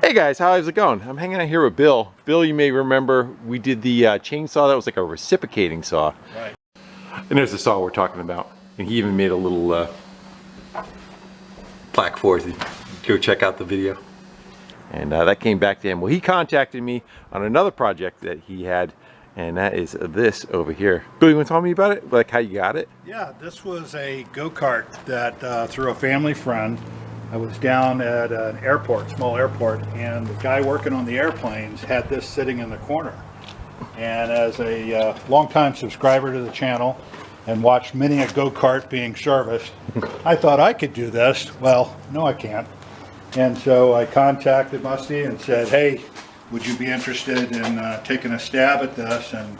Hey guys, how's it going? I'm hanging out here with Bill. Bill, you may remember we did the chainsaw that was like a reciprocating saw. Right. And there's the saw we're talking about. And he even made a little plaque for us. Go check out the video. And that came back to him. Well, he contacted me on another project that he had, and that is this over here. Bill, you want to tell me about it? Like how you got it? Yeah, this was a go-kart that through a family friend. I was down at an airport, small airport, and the guy working on the airplanes had this sitting in the corner. And as a longtime subscriber to the channel and watched many a go-kart being serviced, I thought I could do this. Well, no I can't. And so I contacted Musty and said, hey, would you be interested in taking a stab at this and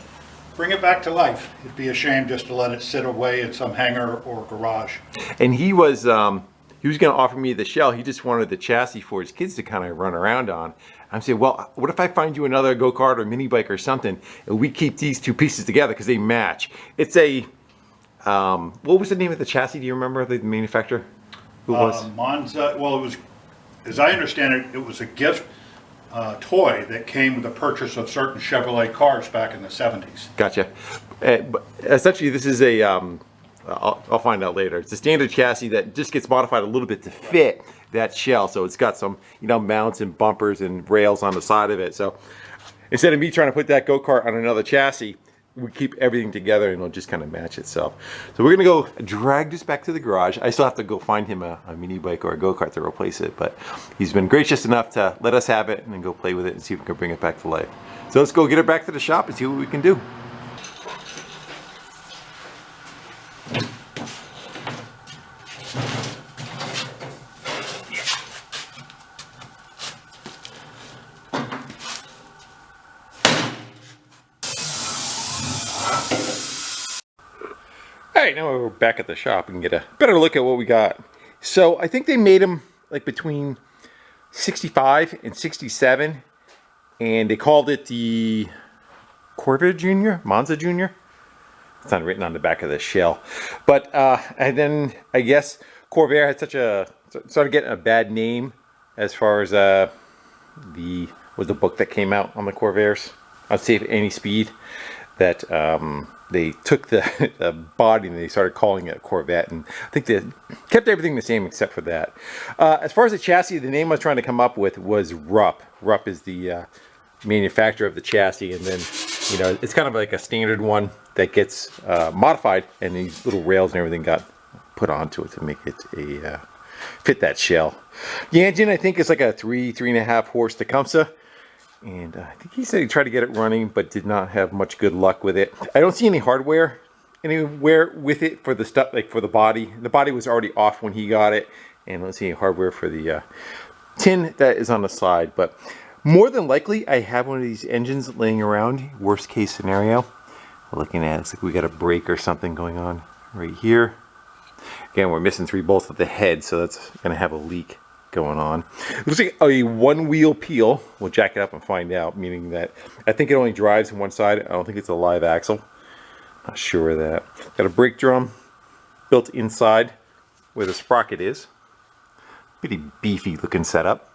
bring it back to life? It'd be a shame just to let it sit away in some hangar or garage. And he was going to offer me the shell. He just wanted the chassis for his kids to kind of run around on. I'm saying, well, what if I find you another go-kart or mini bike or something, and we keep these two pieces together because they match. It's a, what was the name of the chassis? Do you remember the manufacturer? Who was? Monza. Well, it was, as I understand it, it was a gift toy that came with the purchase of certain Chevrolet cars back in the 70s. Gotcha. But essentially, this is a, I'll find out later. It's a standard chassis that just gets modified a little bit to fit that shell. So it's got some, mounts and bumpers and rails on the side of it. So instead of me trying to put that go-kart on another chassis, we keep everything together and it'll just kind of match itself. So we're gonna go drag this back to the garage. I still have to go find him a mini bike or a go-kart to replace it, but he's been gracious enough to let us have it and then go play with it and see if we can bring it back to life. So let's go get it back to the shop and see what we can do. All right, now we're back at the shop and get a better look at what we got. So I think they made them like between 65 and 67, and they called it the Corvair Junior, Monza Junior. It's not written on the back of the shell, but and then I guess Corvair had started getting a bad name as far as the book that came out on the Corvairs, on Safe Any Speed, that they took the body and they started calling it a Corvette, and I think they kept everything the same except for that. As far as the chassis, the name I was trying to come up with was Rupp. Rupp is the manufacturer of the chassis, and then it's kind of like a standard one that gets modified, and these little rails and everything got put onto it to make it fit that shell. The engine, I think, is like a 3.5 horse Tecumseh. And I think he said he tried to get it running, but did not have much good luck with it. I don't see any hardware anywhere with it for the stuff, like for the body. The body was already off when he got it. And let's see any hardware for the tin that is on the side. But more than likely, I have one of these engines laying around. Worst case scenario. Looking at it, looks like we got a break or something going on right here. Again, we're missing 3 bolts at the head, so that's going to have a leak going on. It looks like a one-wheel peel. We'll jack it up and find out, meaning that I think it only drives on one side. I don't think it's a live axle. Not sure of that. Got a brake drum built inside where the sprocket is. Pretty beefy looking setup.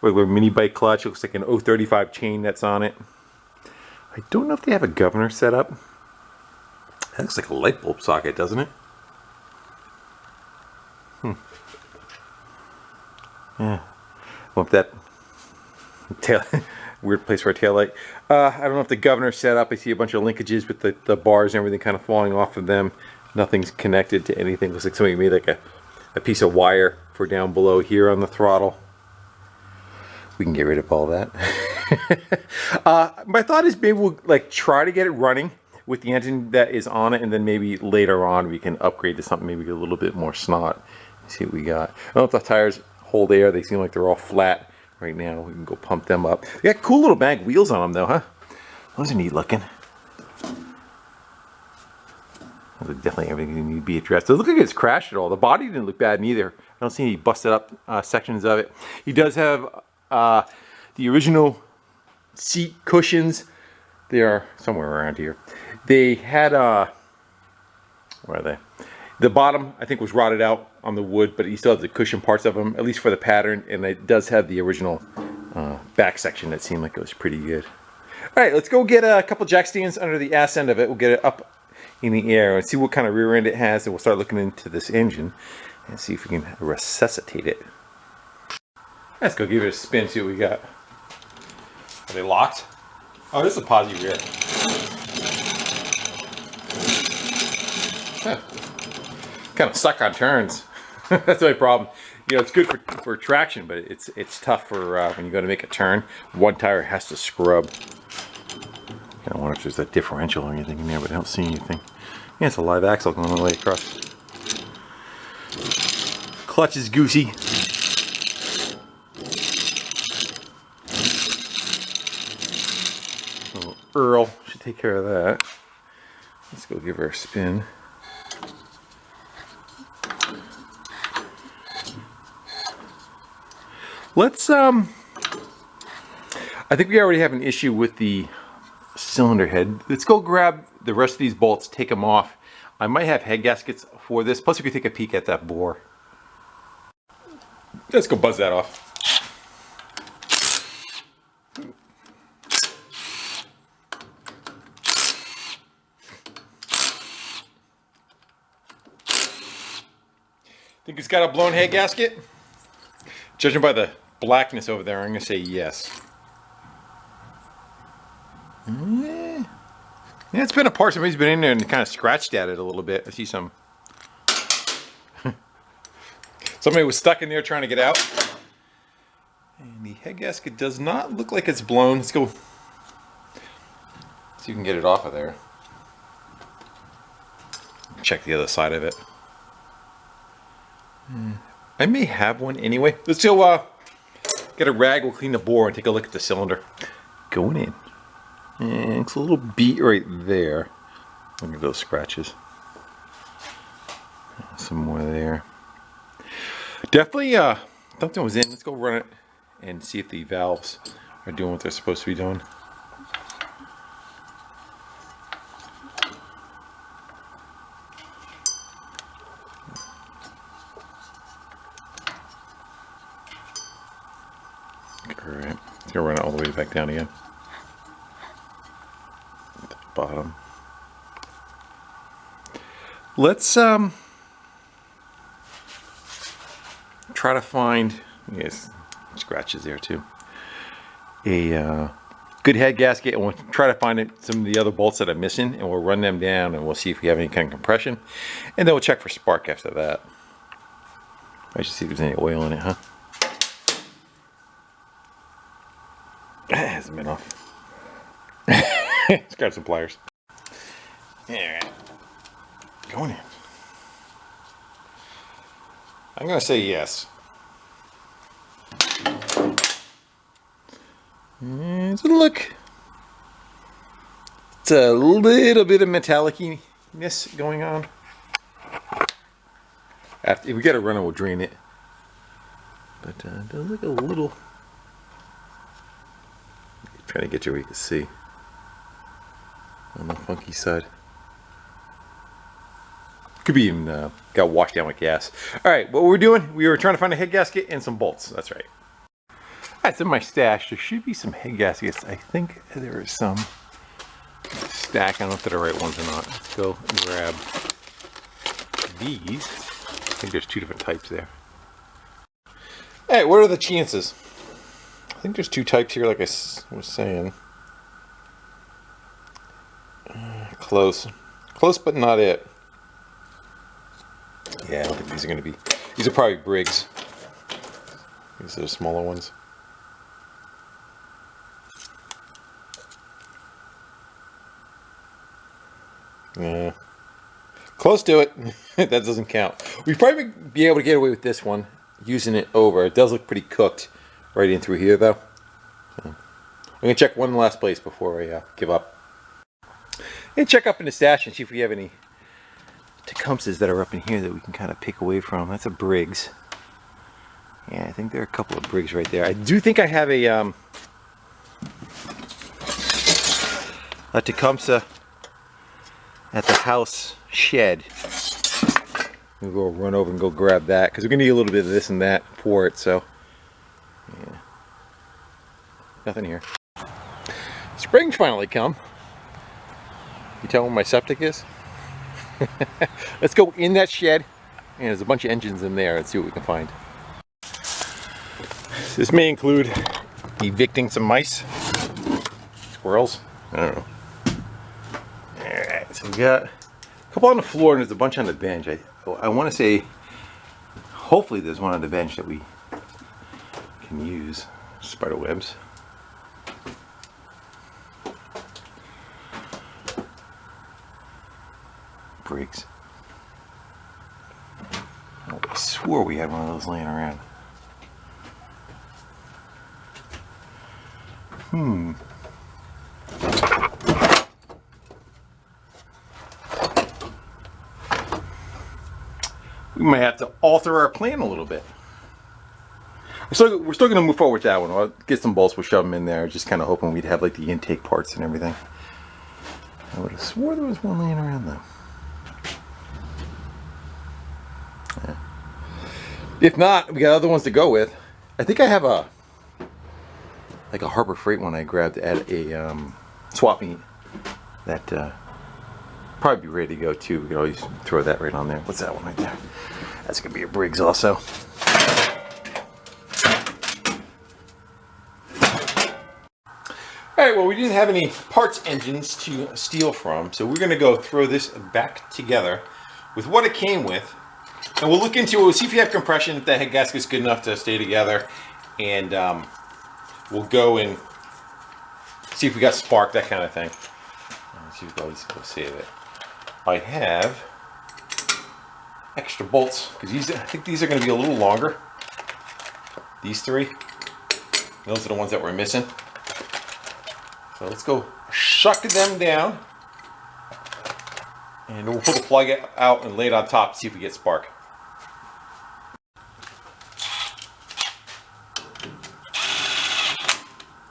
Regular mini bike clutch. Looks like an 035 chain that's on it. I don't know if they have a governor set up. That looks like a light bulb socket, doesn't it? Yeah, well, that tail, weird place for a tail light. I don't know if the governor's set up. I see a bunch of linkages with the bars and everything kind of falling off of them. Nothing's connected to anything. Looks like somebody made like a piece of wire for down below here on the throttle. We can get rid of all that. My thought is maybe we'll like try to get it running with the engine that is on it, and then maybe later on we can upgrade to something maybe a little bit more snot. See what we got. I don't know if the tires hold air. They seem like they're all flat right now. We can go pump them up. They got cool little mag wheels on them though, huh? Those are neat looking. Those are definitely everything that need to be addressed. It doesn't look like it's crashed at all. The body didn't look bad neither. I don't see any busted up sections of it. He does have the original seat cushions. They are somewhere around here. They had where are they? The bottom, I think, was rotted out on the wood, but he still has the cushion parts of them, at least for the pattern, and it does have the original back section that seemed like it was pretty good. All right, let's go get a couple jack stands under the ass end of it. We'll get it up in the air and see what kind of rear end it has, and we'll start looking into this engine and see if we can resuscitate it. Let's go give it a spin, see what we got. Are they locked? Oh, this is a posi rear. Huh. Kind of suck on turns. That's my problem. You know, it's good for traction, but it's tough for when you go to make a turn. One tire has to scrub. I don't wonder if there's a differential or anything in there, but I don't see anything. Yeah, it's a live axle going all the way across. Clutch is goosey. So Earl should take care of that. Let's go give her a spin. Let's I think we already have an issue with the cylinder head. Let's go grab the rest of these bolts, take them off. I might have head gaskets for this. Plus we could take a peek at that bore. Let's go buzz that off. Think it's got a blown head gasket? Judging by the blackness over there, I'm going to say yes. Yeah, it's been apart. Somebody's been in there and kind of scratched at it a little bit. I see some. Somebody was stuck in there trying to get out. And the head gasket does not look like it's blown. Let's go see if you can get it off of there. Check the other side of it. I may have one anyway. Let's go get a rag. We'll clean the bore and take a look at the cylinder. Going in. And it's a little beat right there. Look at those scratches. Some more there. Definitely something was in. Let's go run it and see if the valves are doing what they're supposed to be doing. Alright, let's go run it all the way back down again. At the bottom. Let's try to find, yes, scratches there too, a good head gasket, and we'll try to find some of the other bolts that are missing, and we'll run them down and we'll see if we have any kind of compression, and then we'll check for spark after that. I should see if there's any oil in it, huh? It hasn't been off. Let's grab some pliers. Alright. Going in. I'm going to say yes. It's a look. It's a little bit of metallic-ness going on. If we get a runner, we'll drain it. But it does look a little. Trying to get you where you can see on the funky side. Could be even got washed down with gas. All right, what we're doing, we were trying to find a head gasket and some bolts. That's right. That's in my stash. There should be some head gaskets. I think there is some stack. I don't know if they're the right ones or not. Let's go grab these. I think there's two different types there. Hey, what are the chances? I think there's two types here, like I was saying. Close. Close, but not it. Yeah, I don't think these are going to be. These are probably Briggs. These are the smaller ones. Yeah. Close to it. That doesn't count. We'd probably be able to get away with this one, using it over. It does look pretty cooked right in through here, though. So, I'm going to check one last place before I give up. And check up in the stash and see if we have any Tecumsehs that are up in here that we can kind of pick away from. That's a Briggs. Yeah, I think there are a couple of Briggs right there. I do think I have a Tecumseh at the house shed. We'll go run over and go grab that because we're going to need a little bit of this and that for it. So, yeah. Nothing here. Spring's finally come. You tell where my septic is? Let's go in that shed. And there's a bunch of engines in there. Let's see what we can find. This may include evicting some mice. Squirrels. I don't know. Alright, so we got a couple on the floor and there's a bunch on the bench. I want to say, hopefully there's one on the bench that we can use. Spider webs. Briggs. Oh, I swore we had one of those laying around. We might have to alter our plan a little bit. We're still going to move forward with that one. I'll get some bolts, we'll shove them in there, just kind of hoping we'd have like the intake parts and everything. I would have swore there was one laying around though. Yeah. If not, we got other ones to go with. I think I have a Harbor Freight one I grabbed at a swap meet that probably be ready to go too. We can always throw that right on there. What's that one right there? That's gonna be a Briggs also. Alright, well we didn't have any parts engines to steal from, so we're gonna go throw this back together with what it came with. And we'll look into it, we'll see if you have compression, if that head gasket's good enough to stay together. And we'll go and see if we got spark, that kind of thing. Let's see if we can always go save it. I have extra bolts, because I think these are going to be a little longer. These three. Those are the ones that we're missing. So let's go shuck them down. And we'll pull the plug out and lay it on top, see if we get spark.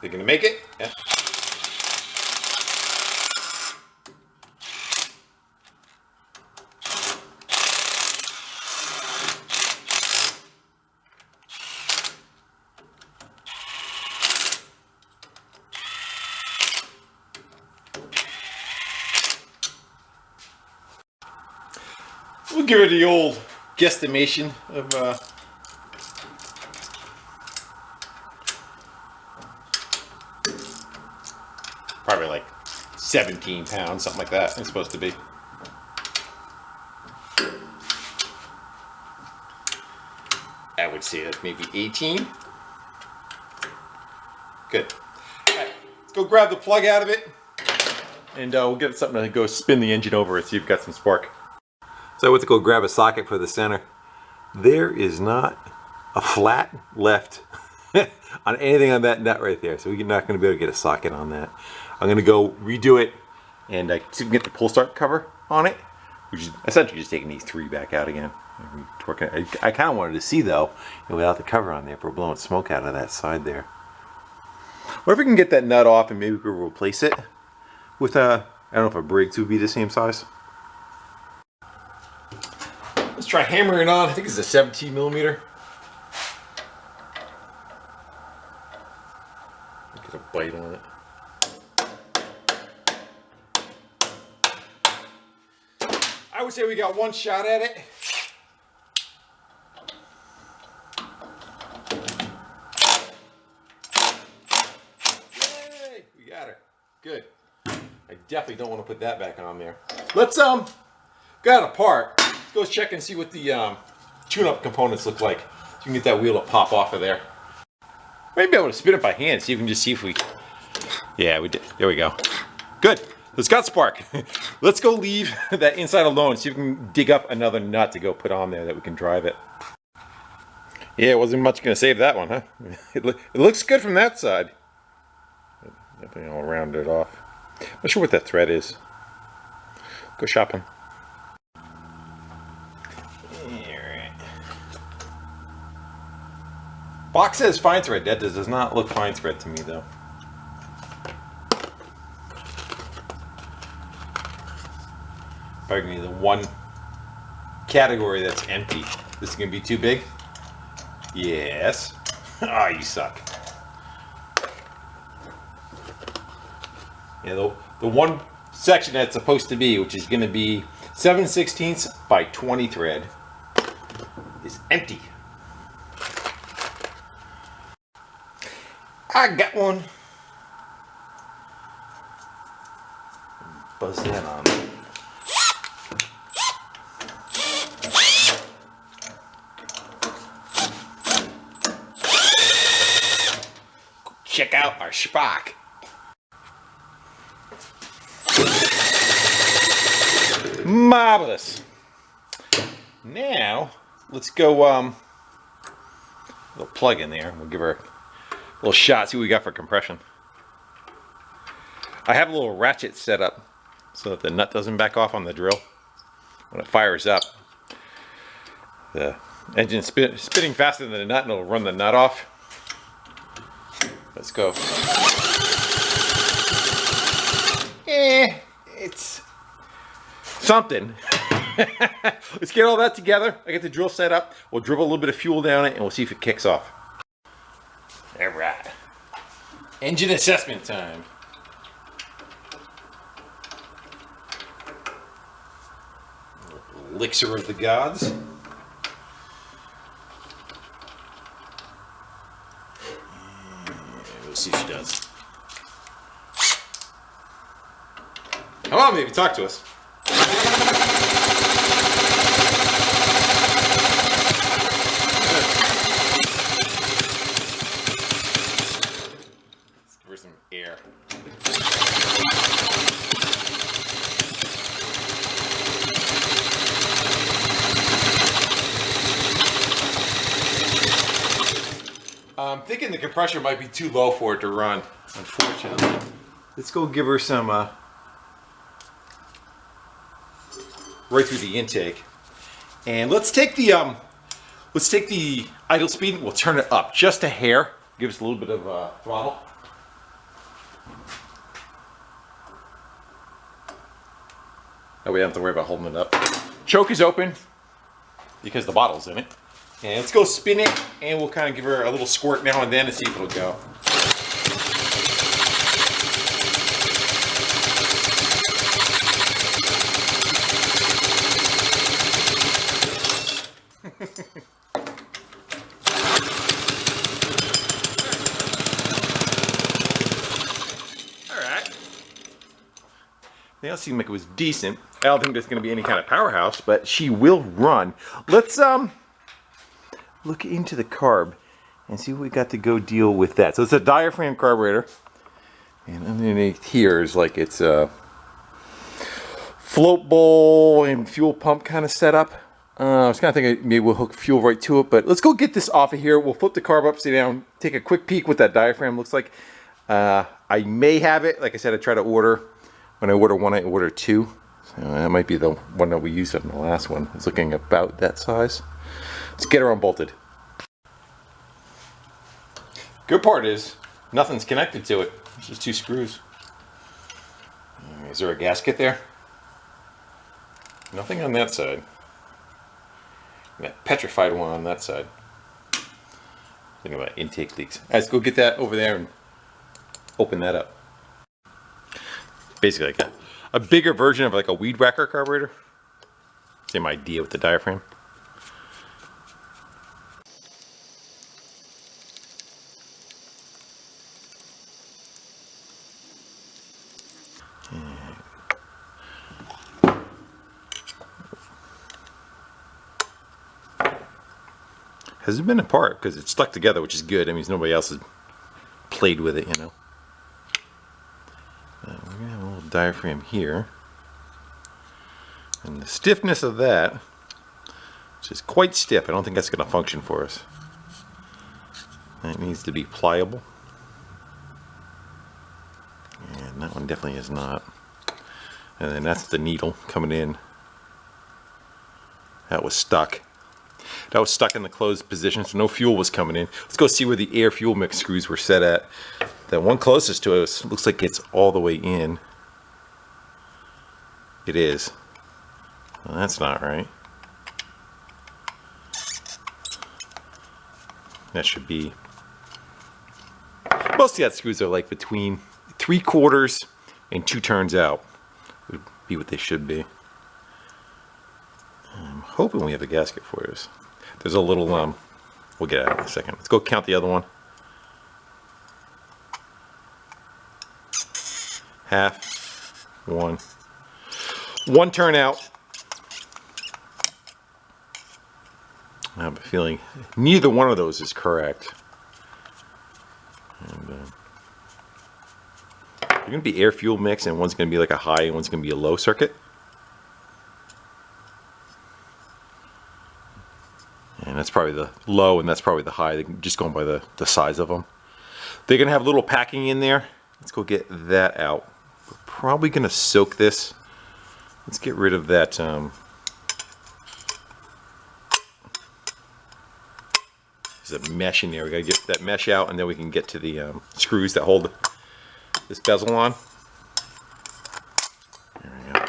They're gonna make it? Yeah. We'll give it the old guesstimation of probably like 17 pounds, something like that. It's supposed to be. I would say that's maybe 18. Good. All right, let's go grab the plug out of it, and we'll get something to go spin the engine over and see if we've got some spark. So I went to go grab a socket for the center. There is not a flat left on anything on that nut right there, so we're not going to be able to get a socket on that. I'm going to go redo it and see if we can get the pull start cover on it, which is essentially just taking these three back out again. I kind of wanted to see though, without the cover on there, if we're blowing smoke out of that side there. What if we can get that nut off and maybe we could replace it with I don't know if a Briggs would be the same size. Let's try hammering it on. I think it's a 17 millimeter. Get a bite on it. I would say we got one shot at it. Yay! We got her. Good. I definitely don't want to put that back on there. Let's get it apart. Let's go check and see what the tune-up components look like. So you can get that wheel to pop off of there. Maybe able to spin it by hand, so you can just see if we... Yeah, we did. There we go. Good. It's got spark. Let's go leave that inside alone, see if we can dig up another nut to go put on there that we can drive it. Yeah, it wasn't much going to save that one, huh? It looks good from that side. Definitely all rounded off. Not sure what that thread is. Go shopping. Box says fine thread. That does not look fine thread to me though. Probably gonna be the one category that's empty. This is gonna be too big? Yes. Ah, oh, you suck. Yeah, the one section that's supposed to be, which is going to be 7/16 by 20 thread, is empty. I got one. Buzz that on. Check out our Spock. Marvelous. Now, let's go, little plug in there. We'll give her a little shot, see what we got for compression. I have a little ratchet set up so that the nut doesn't back off on the drill. When it fires up, the engine's spinning faster than the nut and it'll run the nut off. Let's go. It's something. Let's get all that together. I get the drill set up. We'll dribble a little bit of fuel down it and we'll see if it kicks off. All right. Engine assessment time. Elixir of the gods. We'll see if she does. Come on, baby, talk to us. Let's give her some air. I'm thinking the compressor might be too low for it to run, unfortunately. Let's go give her some right through the intake. And let's take the idle speed and we'll turn it up just a hair. Give us a little bit of throttle. That way we don't have to worry about holding it up. Choke is open because the bottle's in it. And let's go spin it, and we'll kind of give her a little squirt now and then and see if it'll go. Alright. They all seem like it was decent. I don't think there's going to be any kind of powerhouse, but she will run. Let's, look into the carb and see what we got to go deal with that. So it's a diaphragm carburetor, and underneath here is like it's a float bowl and fuel pump kind of setup. I was kind of thinking maybe we'll hook fuel right to it, but let's go get this off of here. We'll flip the carb upside down, take a quick peek what that diaphragm looks like. I may have it. Like I said, I try to order. When I order one, I order two. So that might be the one that we used on the last one. It's looking about that size. Let's get her unbolted. Good part is nothing's connected to it. It's just two screws. Is there a gasket there? Nothing on that side. And that petrified one on that side. Thinking about intake leaks. Let's go get that over there and open that up. Basically like a bigger version of like a weed whacker carburetor. Same idea with the diaphragm. Hasn't been apart because it's stuck together, which is good. That means nobody else has played with it, you know. We're gonna have a little diaphragm here, and the stiffness of that, which is quite stiff. I don't think that's going to function for us. That needs to be pliable, and that one definitely is not. And then that's the needle coming in. That was stuck. That was stuck in the closed position, so no fuel was coming in. Let's go see where the air fuel mix screws were set at. The one closest to us looks like it's all the way in. It is. Well, that's not right. That should be. Most of the screws are like between 3/4 and 2 turns out would be what they should be. I'm hoping we have a gasket for this. There's a little, we'll get out in a second. Let's go count the other one. Half, 1. 1 turn out. I have a feeling neither one of those is correct. And, they're going to be air fuel mix, and one's going to be like a high and one's going to be a low circuit. And that's probably the low and that's probably the high, just going by the size of them. They're going to have a little packing in there. Let's go get that out. We're probably going to soak this. Let's get rid of that. There's a mesh in there. We got to get that mesh out, and then we can get to the screws that hold this bezel on. There we go.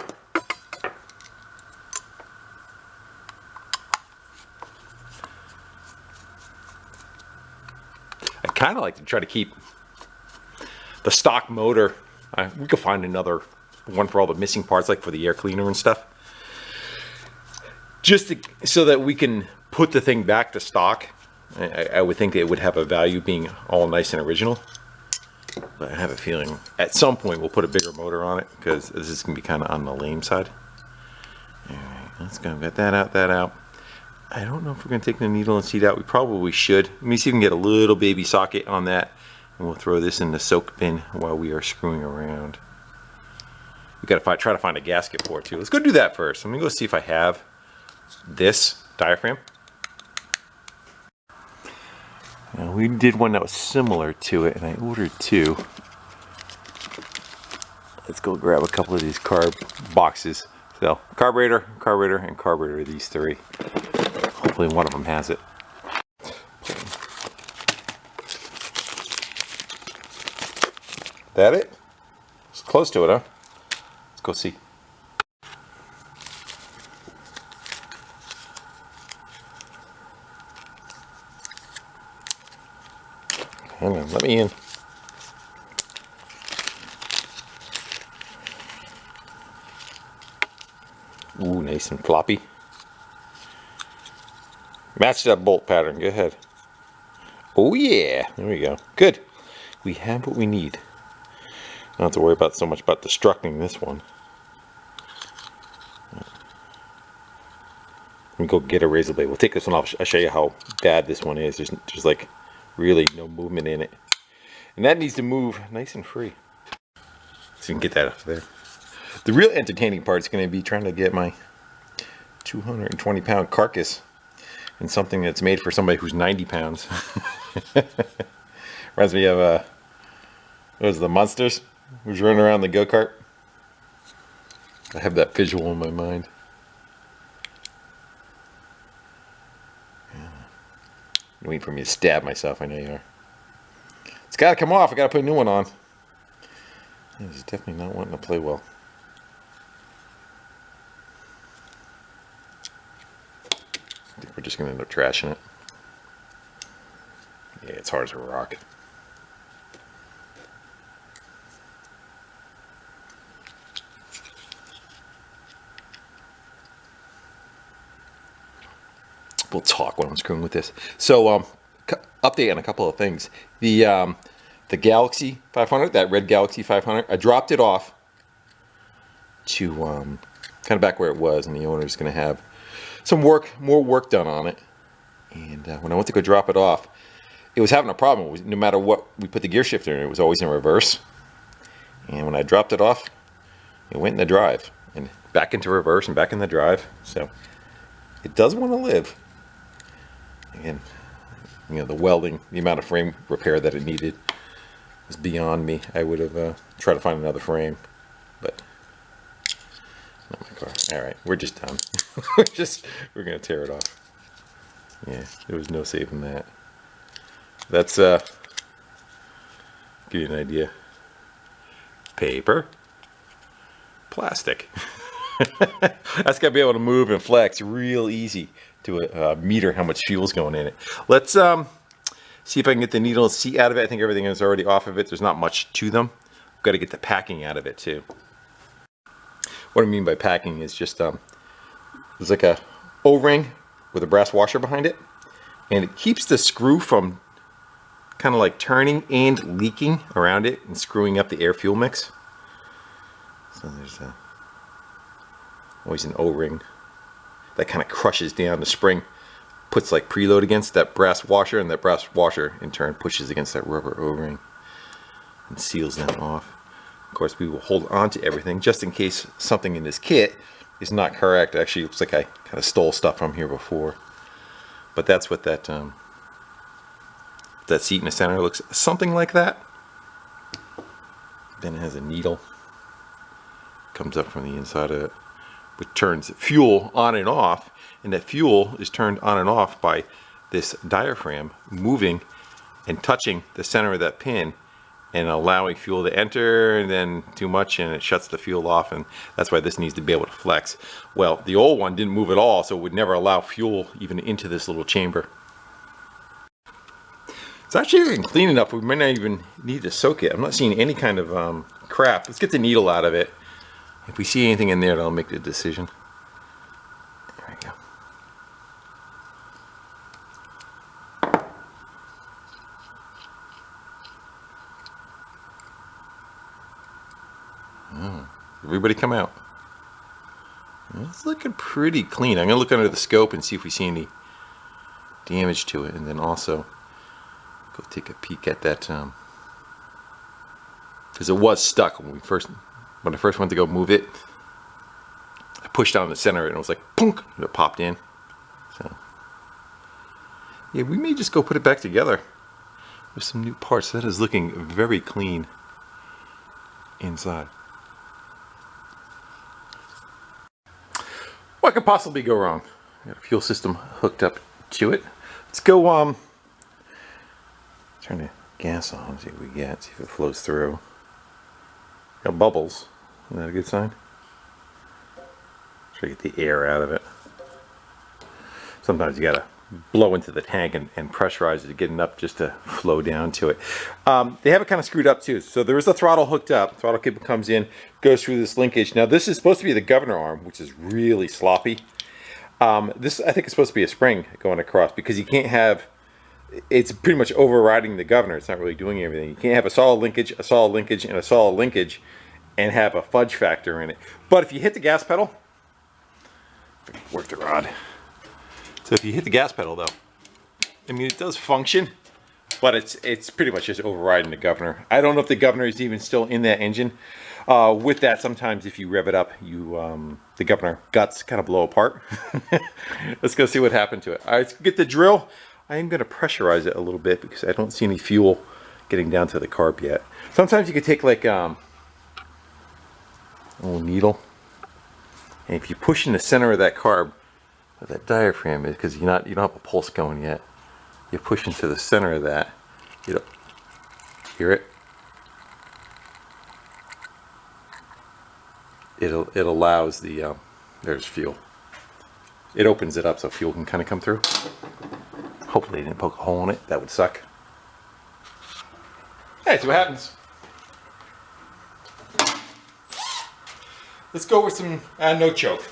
I kind of like to try to keep the stock motor. We could find another one for all the missing parts, like for the air cleaner and stuff, just so that we can put the thing back to stock. I would think it would have a value being all nice and original, but I have a feeling at some point we'll put a bigger motor on it, because this is going to be kind of on the lame side. Alright, let's go. Get that out, I don't know if we're going to take the needle and seat out. We probably should. Let me see if we can get a little baby socket on that, and we'll throw this in the soak bin while we are screwing around. We got to try to find a gasket for it too. Let's go do that first. I'm going to go see if I have this diaphragm. Now, we did one that was similar to it, and I ordered 2. Let's go grab a couple of these carb boxes. So, carburetor, and carburetor, these 3. Hopefully one of them has it. That it? It's close to it, huh? Let's go see. Hang on, let me in. Ooh, nice and floppy. Match that bolt pattern, go ahead. Oh yeah, there we go. Good. We have what we need. Don't have to worry about so much about destructing this one. Let me go get a razor blade. We'll take this one off. I'll show you how bad this one is. There's like really no movement in it, and that needs to move nice and free, so you can get that up there. The real entertaining part is going to be trying to get my 220-pound carcass in something that's made for somebody who's 90 pounds. Reminds me of what was the Monsters who's running around the go-kart. I have that visual in my mind. Waiting for me to stab myself, I know you are. It's got to come off. I got to put a new one on. This is definitely not wanting to play well. I think we're just going to end up trashing it. Yeah, it's hard as a rock. We'll talk when I'm screwing with this. So, update on a couple of things. The Galaxy 500, that red Galaxy 500, I dropped it off to kind of back where it was, and the owner's going to have some more work done on it. And when I went to go drop it off, it was having a problem. No matter what we put the gear shifter in, it was always in reverse. And when I dropped it off, it went in the drive and back into reverse and back in the drive. So it does want to live. Again, you know, the welding, the amount of frame repair that it needed was beyond me. I would have tried to find another frame, but not my car. All right, we're just done. we're gonna tear it off. Yeah, there was no saving that. That's give you an idea. Paper, plastic. That's gotta be able to move and flex real easy to meter how much fuel's going in it. Let's see if I can get the needle and seat out of it. I think everything is already off of it. There's not much to them. got to get the packing out of it too. What I mean by packing is just there's like a O-ring with a brass washer behind it, and it keeps the screw from kind of like turning and leaking around it and screwing up the air fuel mix. So there's always an O-ring that kind of crushes down the spring, puts like preload against that brass washer, and that brass washer in turn pushes against that rubber O-ring and seals that off. Of course, we will hold on to everything just in case something in this kit is not correct. It actually looks like I kind of stole stuff from here before, but that's what that that seat in the center looks something like that. Then it has a needle, comes up from the inside of it, which turns fuel on and off, and that fuel is turned on and off by this diaphragm moving and touching the center of that pin and allowing fuel to enter, and then too much and it shuts the fuel off, and that's why this needs to be able to flex. Well, the old one didn't move at all, so it would never allow fuel even into this little chamber. It's actually clean enough, we might not even need to soak it. I'm not seeing any kind of crap. Let's get the needle out of it. If we see anything in there, that'll make the decision. There we go. Oh, everybody come out. It's looking pretty clean. I'm going to look under the scope and see if we see any damage to it, and then also go take a peek at that, because it was stuck when I first went to go move it. I pushed down the center and it was like punk, and it popped in. So yeah, we may just go put it back together with some new parts. That is looking very clean inside. What could possibly go wrong? Got a fuel system hooked up to it. Let's go turn the gas on, see what we get, see if it flows through. Got bubbles. Isn't that a good sign? Try to get the air out of it. Sometimes you gotta blow into the tank and pressurize it to get enough just to flow down to it. They have it kind of screwed up too. So there is a throttle hooked up. Throttle cable comes in, goes through this linkage. Now this is supposed to be the governor arm, which is really sloppy. This I think is supposed to be a spring going across, because you can't have, it's pretty much overriding the governor. It's not really doing everything. You can't have a solid linkage, a solid linkage, and a solid linkage and have a fudge factor in it. But if you hit the gas pedal, work the rod. So if you hit the gas pedal though, I mean, it does function, but it's pretty much just overriding the governor. I don't know if the governor is even still in that engine. With that, sometimes if you rev it up, the governor guts kind of blow apart. Let's go see what happened to it. All right, let's get the drill. I am going to pressurize it a little bit because I don't see any fuel getting down to the carb yet. Sometimes you could take like a little needle, and if you push in the center of that carb, where that diaphragm is, because you don't have a pulse going yet, you push into the center of that, you don't hear it. It allows the there's fuel. It opens it up so fuel can kind of come through. Hopefully, it didn't poke a hole in it. That would suck. Hey, see what happens. Let's go with some no choke.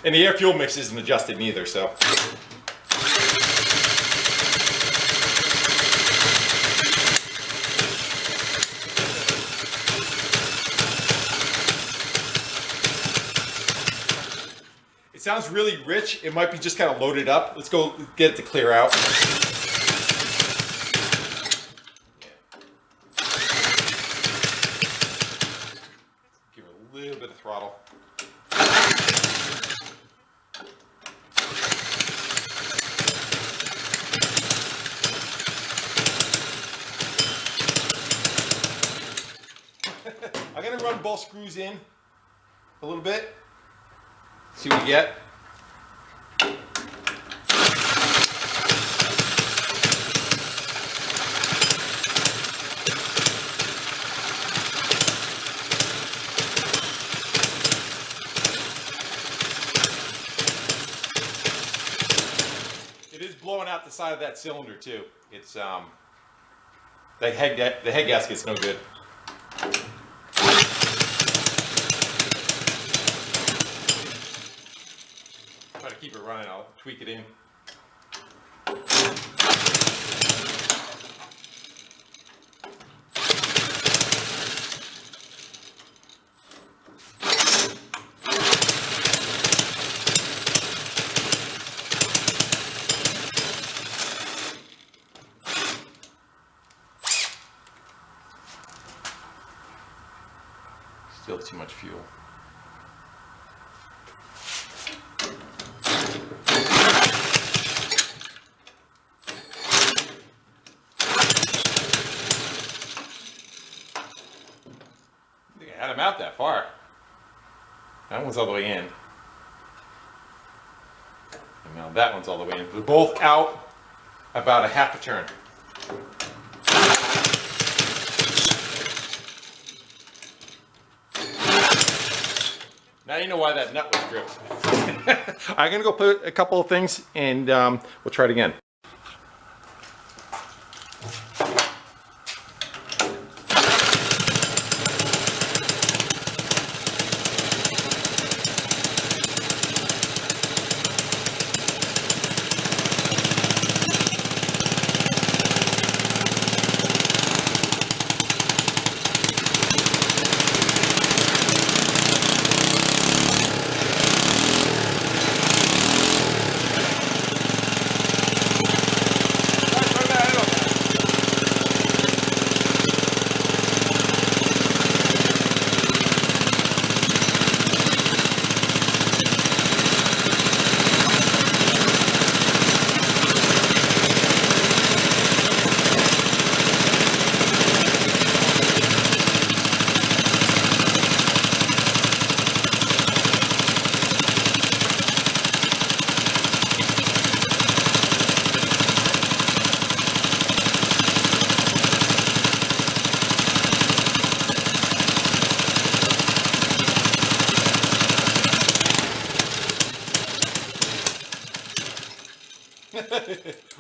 And the air fuel mix isn't adjusted neither, so. It sounds really rich. It might be just kind of loaded up. Let's go get it to clear out. Give it a little bit of throttle. I'm going to run both screws in a little bit. See what we get. It is blowing out the side of that cylinder too. It's the head gasket's no good. gonna keep it running. I'll tweak it in. Still too much fuel. I think I had him out that far. That one's all the way in. And now that one's all the way in. They're both out about a half a turn. Now you know why that nut was dripped. I'm gonna go put a couple of things and we'll try it again.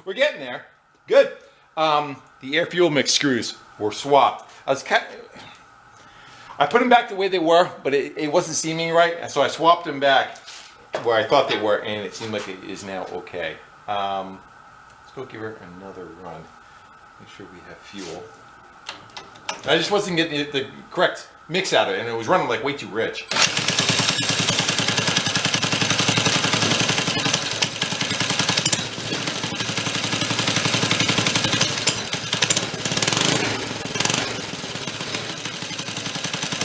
We're getting there. Good. The air fuel mix screws were swapped. I put them back the way they were, but it wasn't seeming right, and so I swapped them back where I thought they were, and it seemed like it is now okay. Let's go give her another run. Make sure we have fuel. I just wasn't getting the correct mix out of it, and it was running like way too rich.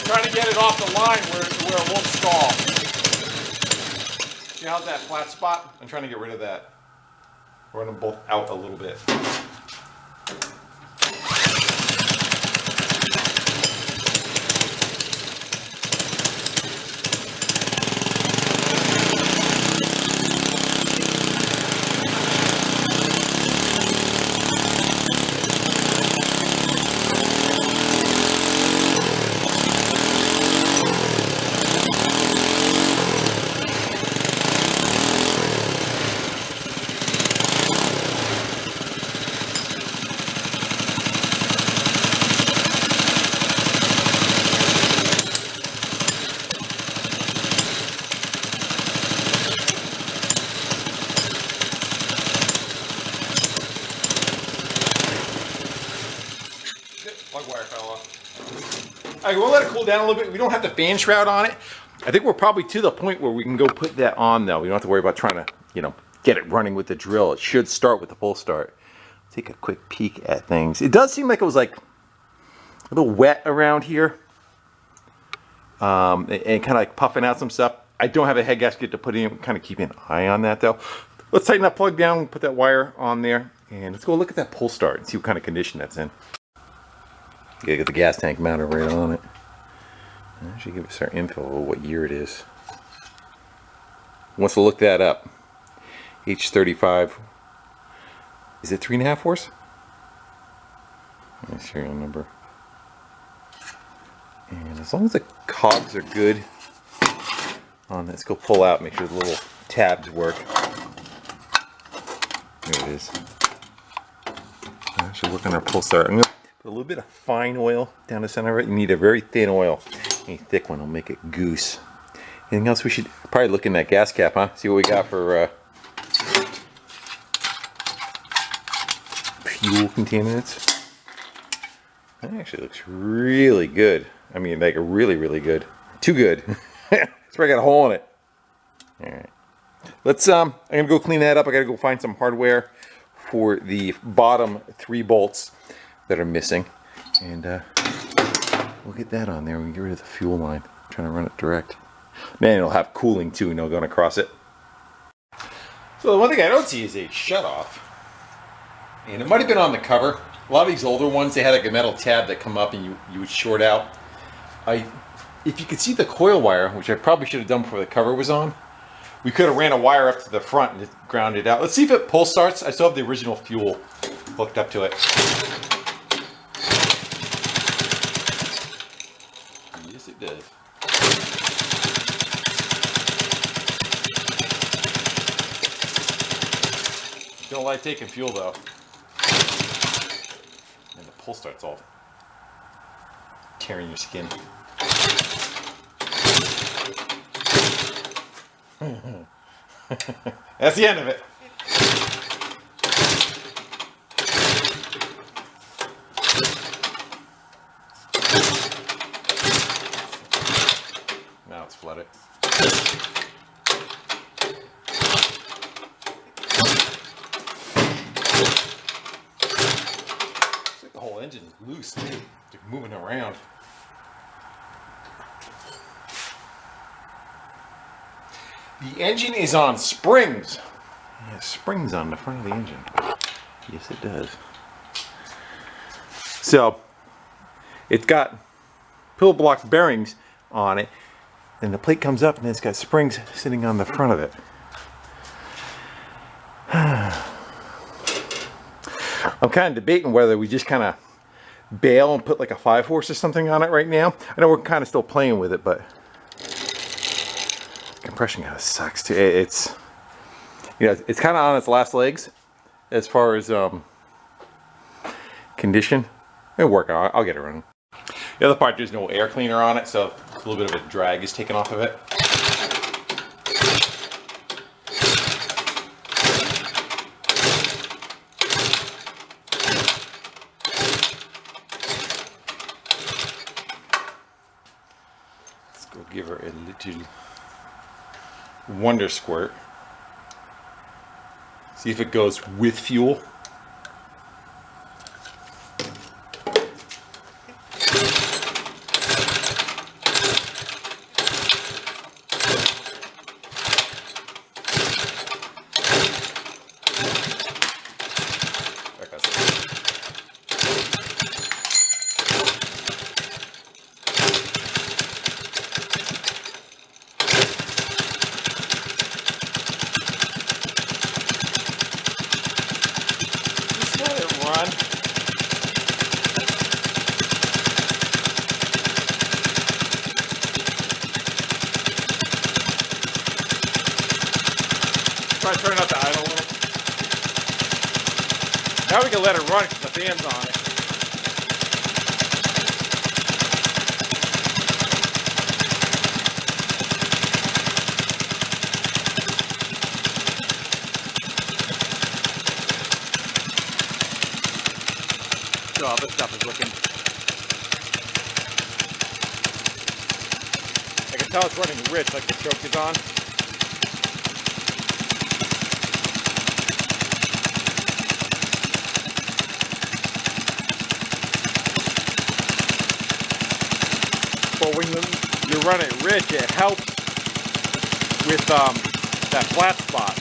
Trying to get it off the line where it won't stall. See how's that flat spot? I'm trying to get rid of that. Run them both out a little bit. Plug wire fell off. All right, we'll let it cool down a little bit. We don't have the fan shroud on it. I think we're probably to the point where we can go put that on though. We don't have to worry about trying to, get it running with the drill. It should start with the full start. Take a quick peek at things. It does seem like it was like a little wet around here. And kind of like puffing out some stuff. I don't have a head gasket to put in. Kind of keeping an eye on that though. Let's tighten that plug down, put that wire on there, and let's go look at that pull start and see what kind of condition that's in. Gotta get the gas tank mounted right on it. That should give us our info of what year it is. Wants to look that up. H35. Is it 3.5 horse? Serial number. And as long as the cogs are good on this, go pull out, make sure the little tabs work. There it is. I should look on our pull start. I'm going to put a little bit of fine oil down the center of it. You need a very thin oil. Any thick one will make it goose. Anything else we should probably look in that gas cap, huh? See what we got for fuel contaminants. That actually looks really good. I mean, like really, really good. Too good. It's probably got a hole in it. All right. Let's. I'm gonna go clean that up. I gotta go find some hardware for the bottom 3 bolts that are missing, and we'll get that on there. We can get rid of the fuel line. I'm trying to run it direct. Man, it'll have cooling too, and it'll go across it. So the one thing I don't see is a shutoff, and it might have been on the cover. A lot of these older ones, they had like a metal tab that come up and you would short out. If you could see the coil wire, which I probably should have done before the cover was on, we could have ran a wire up to the front and just ground it out. Let's see if it pull starts. I still have the original fuel hooked up to it. Yes, it does. Don't like taking fuel though. And the pull start's all tearing your skin. That's the end of it. Now it's flooded. Looks like the whole engine is loose, too. It's like moving around. The engine is on springs. It has springs on the front of the engine. Yes, it does. So, it's got pillow block bearings on it, and the plate comes up and it's got springs sitting on the front of it. I'm kind of debating whether we just kind of bail and put like a 5-horse or something on it right now. I know we're kind of still playing with it, but compression kind of sucks too. It's, you know, it's kind of on its last legs as far as condition. It'll work out. I'll get it running. The other part, there's no air cleaner on it, so a little bit of a drag is taken off of it. Let's go give her a little wonder squirt. See if it goes with fuel. Try turning up the idle a little. Now we can let it run because the fan's on it. So all this stuff is looking. I can tell it's running rich, like the choke is on. But when you run it rich, it helps with that flat spot.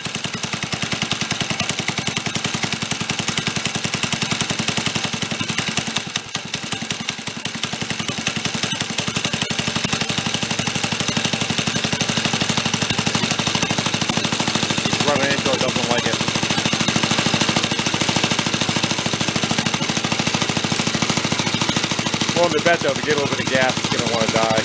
Running into it doesn't like it. Willing to bet though, if you get a little bit of gas, it's going to want to die.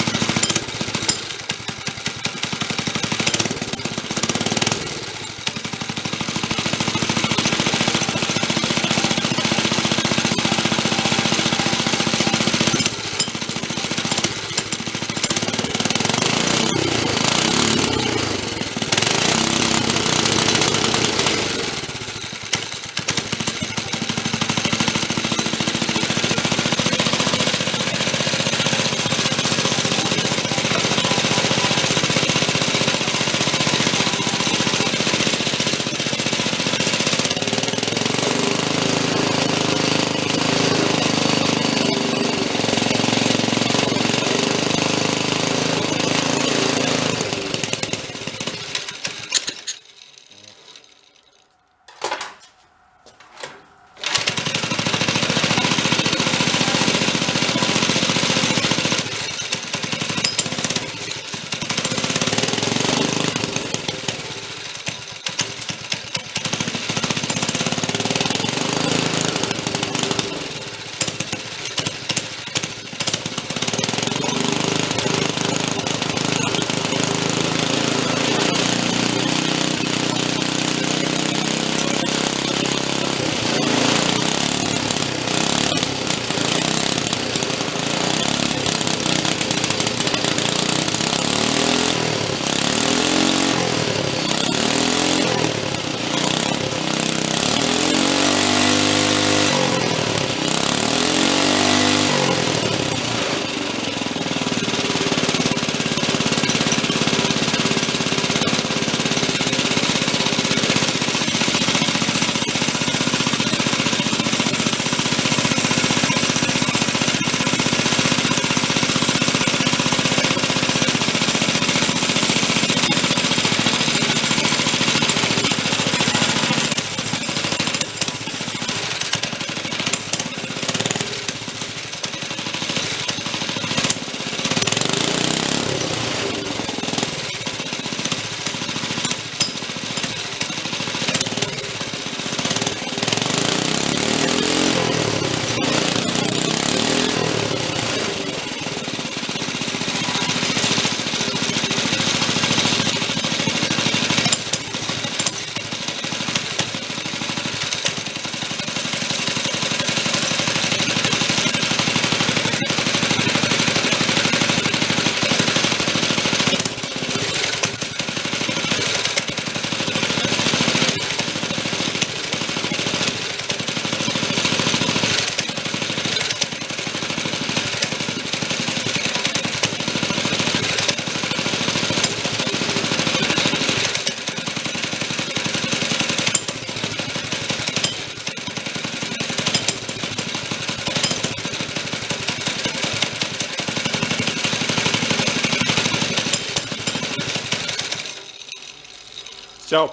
So,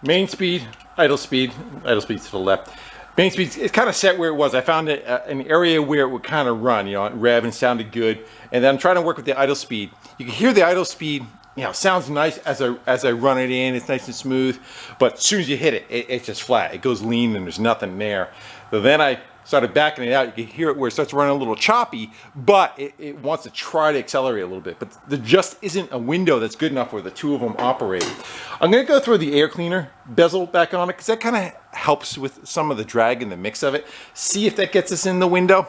main speed, idle speed to the left. Main speed, it's kind of set where it was. I found an area where it would kind of run, you know, rev and sounded good. And then I'm trying to work with the idle speed. You can hear the idle speed, you know, sounds nice as I run it in. It's nice and smooth. But as soon as you hit it, it's just flat. It goes lean and there's nothing there. So then I started backing it out. You can hear it where it starts running a little choppy, but it wants to try to accelerate a little bit. But there just isn't a window that's good enough where the two of them operate. I'm going to go throw the air cleaner bezel back on it because that kind of helps with some of the drag and the mix of it. See if that gets us in the window.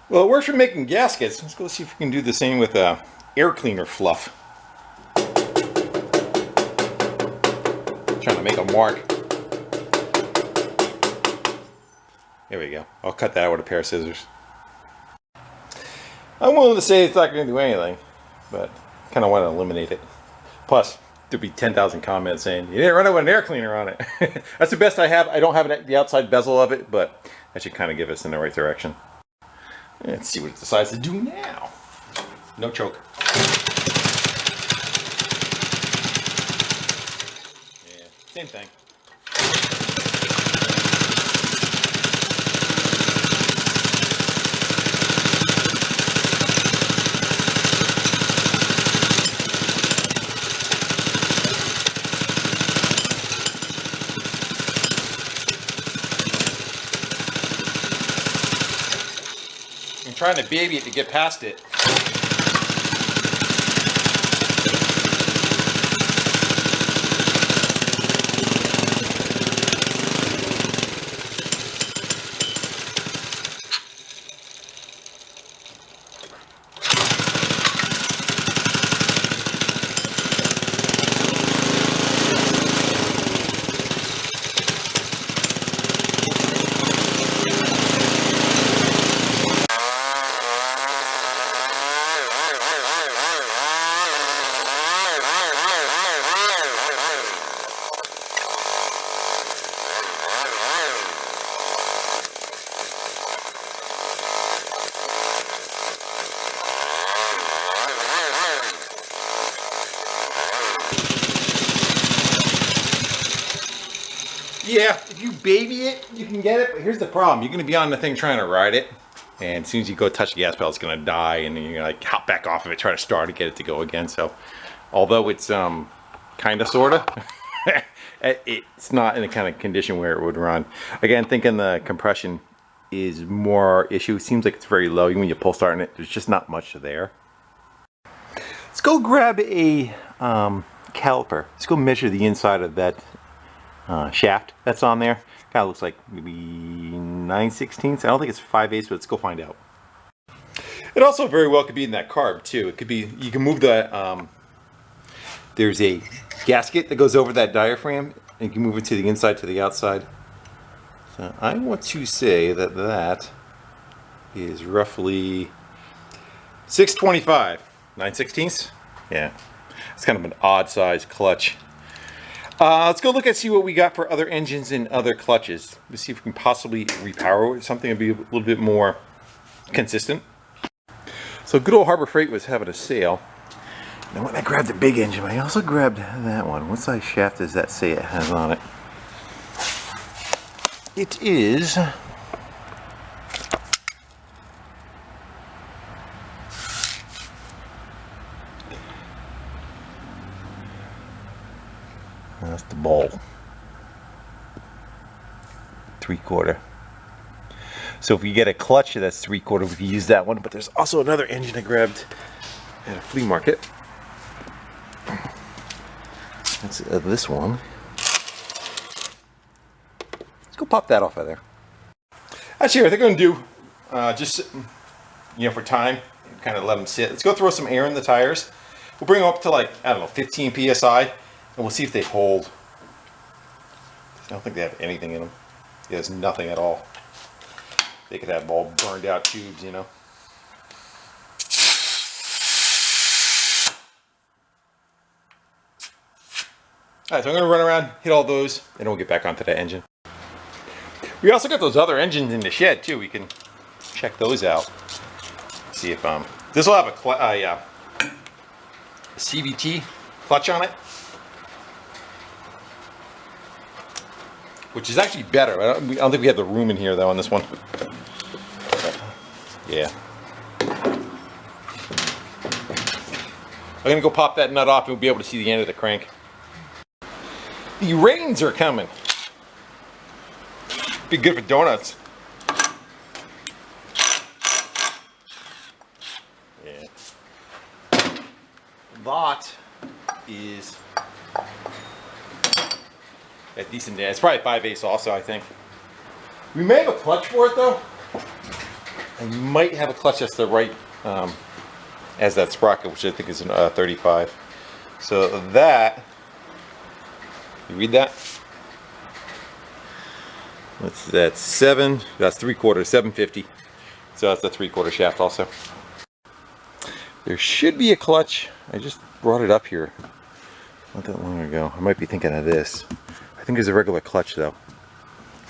Well, it works for making gaskets. Let's go see if we can do the same with air cleaner fluff. Trying to make a mark. There we go. I'll cut that out with a pair of scissors. I'm willing to say it's not going to do anything, but kind of want to eliminate it. Plus, there'll be 10,000 comments saying, you didn't run it with an air cleaner on it. That's the best I have. I don't have the outside bezel of it, but that should kind of give us in the right direction. Let's see what it decides to do now. No choke. Yeah, same thing. I'm trying to baby it to get past it. Yeah, if you baby it, you can get it, but here's the problem. You're going to be on the thing trying to ride it, and as soon as you go touch the gas pedal, it's going to die, and then you're going to like hop back off of it, try to start it, get it to go again. So, although it's kind of, sort of, it's not in the kind of condition where it would run. Again, thinking the compression is more issue. It seems like it's very low. Even when you pull start it, there's just not much there. Let's go grab a caliper. Let's go measure the inside of that shaft that's on there. Kind of looks like maybe 9/16. I don't think it's 5/8, but let's go find out. It also very well could be in that carb too. It could be, you can move the, there's a gasket that goes over that diaphragm, and you can move it to the inside to the outside. So I want to say that that is roughly 625, 9/16. Yeah, it's kind of an odd size clutch. Let's go look and see what we got for other engines and other clutches. Let's see if we can possibly repower it with something and be a little bit more consistent. So good old Harbor Freight was having a sale. Now when I grabbed the big engine, I also grabbed that one. What size shaft does that say it has on it? It is... That's the ball. 3/4. So if we get a clutch that's 3/4, we can use that one. But there's also another engine I grabbed at a flea market. That's this one. Let's go pop that off of there. Actually, I think I'm gonna do just, you know, for time, kind of let them sit. Let's go throw some air in the tires. We'll bring them up to like, I don't know, 15 psi. And we'll see if they hold. I don't think they have anything in them. Yeah, there's nothing at all. They could have all burned out tubes, you know. Alright, so I'm going to run around, hit all those, and then we'll get back onto that engine. We also got those other engines in the shed too. We can check those out. See if this will have a CVT clutch on it. which is actually better. I don't think we have the room in here though on this one. Yeah. I'm gonna go pop that nut off and we'll be able to see the end of the crank. The rains are coming. Be good for donuts. Yeah. Lot is a decent day. It's probably 5/8 also, I think. We may have a clutch for it though. I might have a clutch that's the right as that sprocket, which I think is 35. So that, you read that? What's that? 7. That's 3/4. 750. So that's a 3/4 shaft also. There should be a clutch. I just brought it up here not that long ago. I might be thinking of this. I think there's a regular clutch though.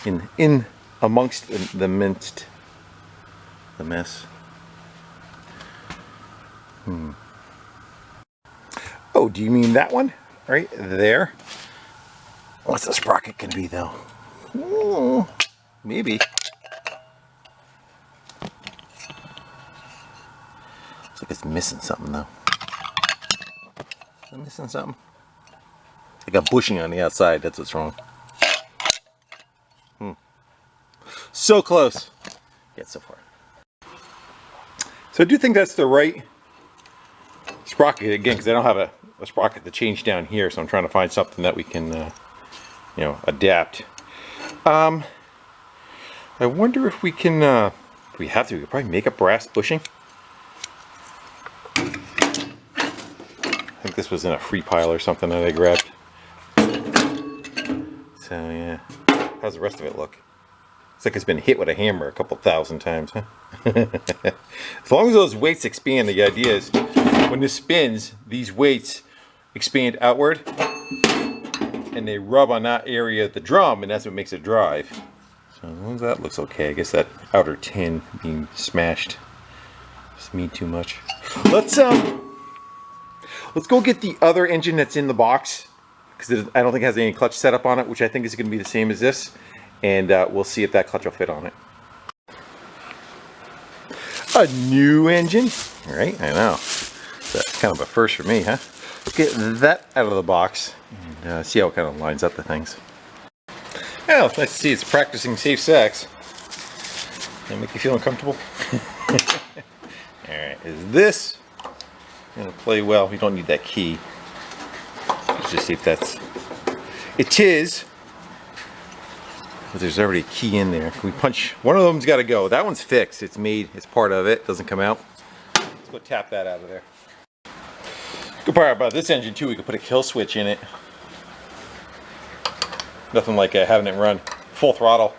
In amongst the mess. Oh, do you mean that one? Right there? What's the sprocket gonna be though? Ooh, maybe. Looks like it's missing something though. Am I missing something? I got bushing on the outside, that's what's wrong. So close. Yet so far. So I do think that's the right sprocket again, because I don't have a sprocket to change down here, so I'm trying to find something that we can you know, adapt. I wonder if we can if we have to, we could probably make a brass bushing. I think this was in a free pile or something that I grabbed. So yeah. How's the rest of it look? It's like it's been hit with a hammer a couple thousand times, huh? As long as those weights expand, the idea is when this spins, these weights expand outward and they rub on that area of the drum, and that's what makes it drive. So as long as that looks okay, I guess that outer tin being smashed doesn't mean too much. Let's go get the other engine that's in the box, because I don't think it has any clutch setup on it, which I think is going to be the same as this, and we'll see if that clutch will fit on it. A new engine, right? I know. That's kind of a first for me, huh? Get that out of the box and see how it kind of lines up the things. Oh, it's nice to see it's practicing safe sex. That make you feel uncomfortable? Alright, is this gonna play well? We don't need that key. Let's just see if that's... It is. But there's already a key in there. Can we punch? One of them's got to go. That one's fixed. It's made. It's part of it. Doesn't come out. Let's go tap that out of there. Good part about this engine too, we could put a kill switch in it. Nothing like having it run full throttle.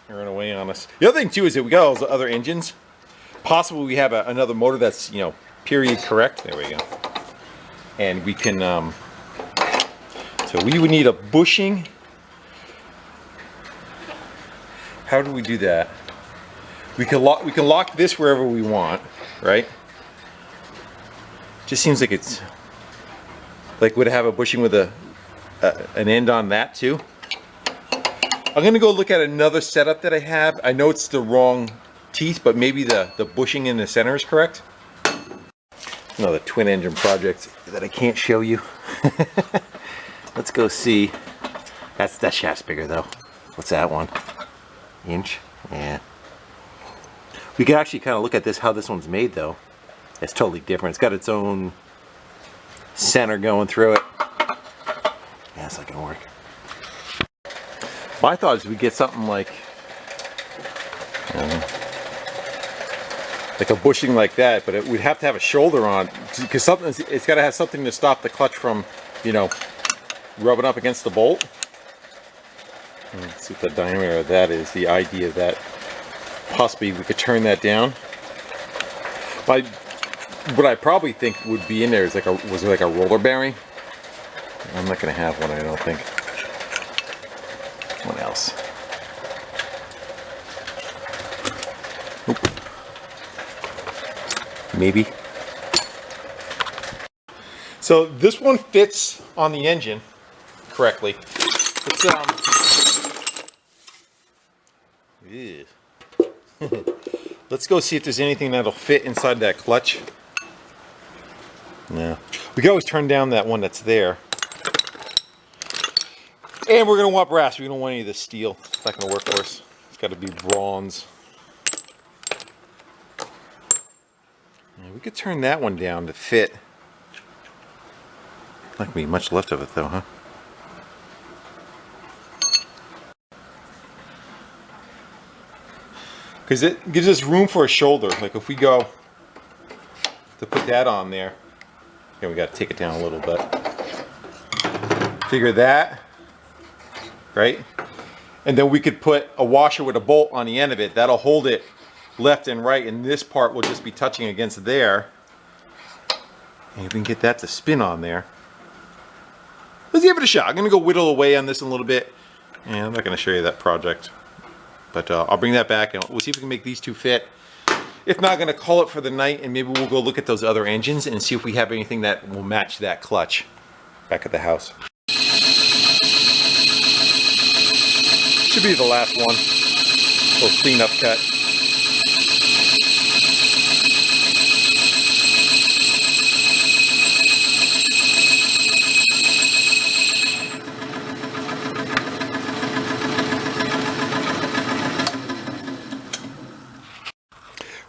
Run away on us. The other thing too is that we got all those other engines. Possibly we have another motor that's, you know, period correct. There we go. And we can. So we would need a bushing. How do we do that? We can lock this wherever we want, right? Just seems like it's like would have a bushing with an end on that too. I'm gonna go look at another setup that I have. I know it's the wrong teeth, but maybe the bushing in the center is correct. Another twin engine project that I can't show you. Let's go see. That shaft's bigger though. What's that one? Inch? Yeah. We can actually kind of look at this, how this one's made though. It's totally different. It's got its own center going through it. Yeah, it's not gonna work. My thought is we get something like a bushing like that, but we'd have to have a shoulder on, because it's got to have something to stop the clutch from, you know, rubbing up against the bolt. Let's see what the diameter of that is. The idea of that, possibly we could turn that down. What I probably think would be in there is was like a roller bearing. I'm not going to have one, I don't think. What else? Oop. Maybe. So this one fits on the engine correctly. Let's let's go see if there's anything that'll fit inside that clutch. No. We can always turn down that one that's there. And we're going to want brass. We don't want any of this steel. It's not going to work for us. It's got to be bronze. Yeah, we could turn that one down to fit. Not going to be much left of it though, huh? Because it gives us room for a shoulder. Like if we go to put that on there, yeah, we got to take it down a little bit. Figure that, right? And then we could put a washer with a bolt on the end of it. That'll hold it left and right, and this part will just be touching against there. And if we can get that to spin on there. Let's give it a shot. I'm going to go whittle away on this a little bit. And I'm not going to show you that project. But I'll bring that back and we'll see if we can make these two fit. If not, I'm going to call it for the night and maybe we'll go look at those other engines and see if we have anything that will match that clutch back at the house. Should be the last one. A little cleanup cut.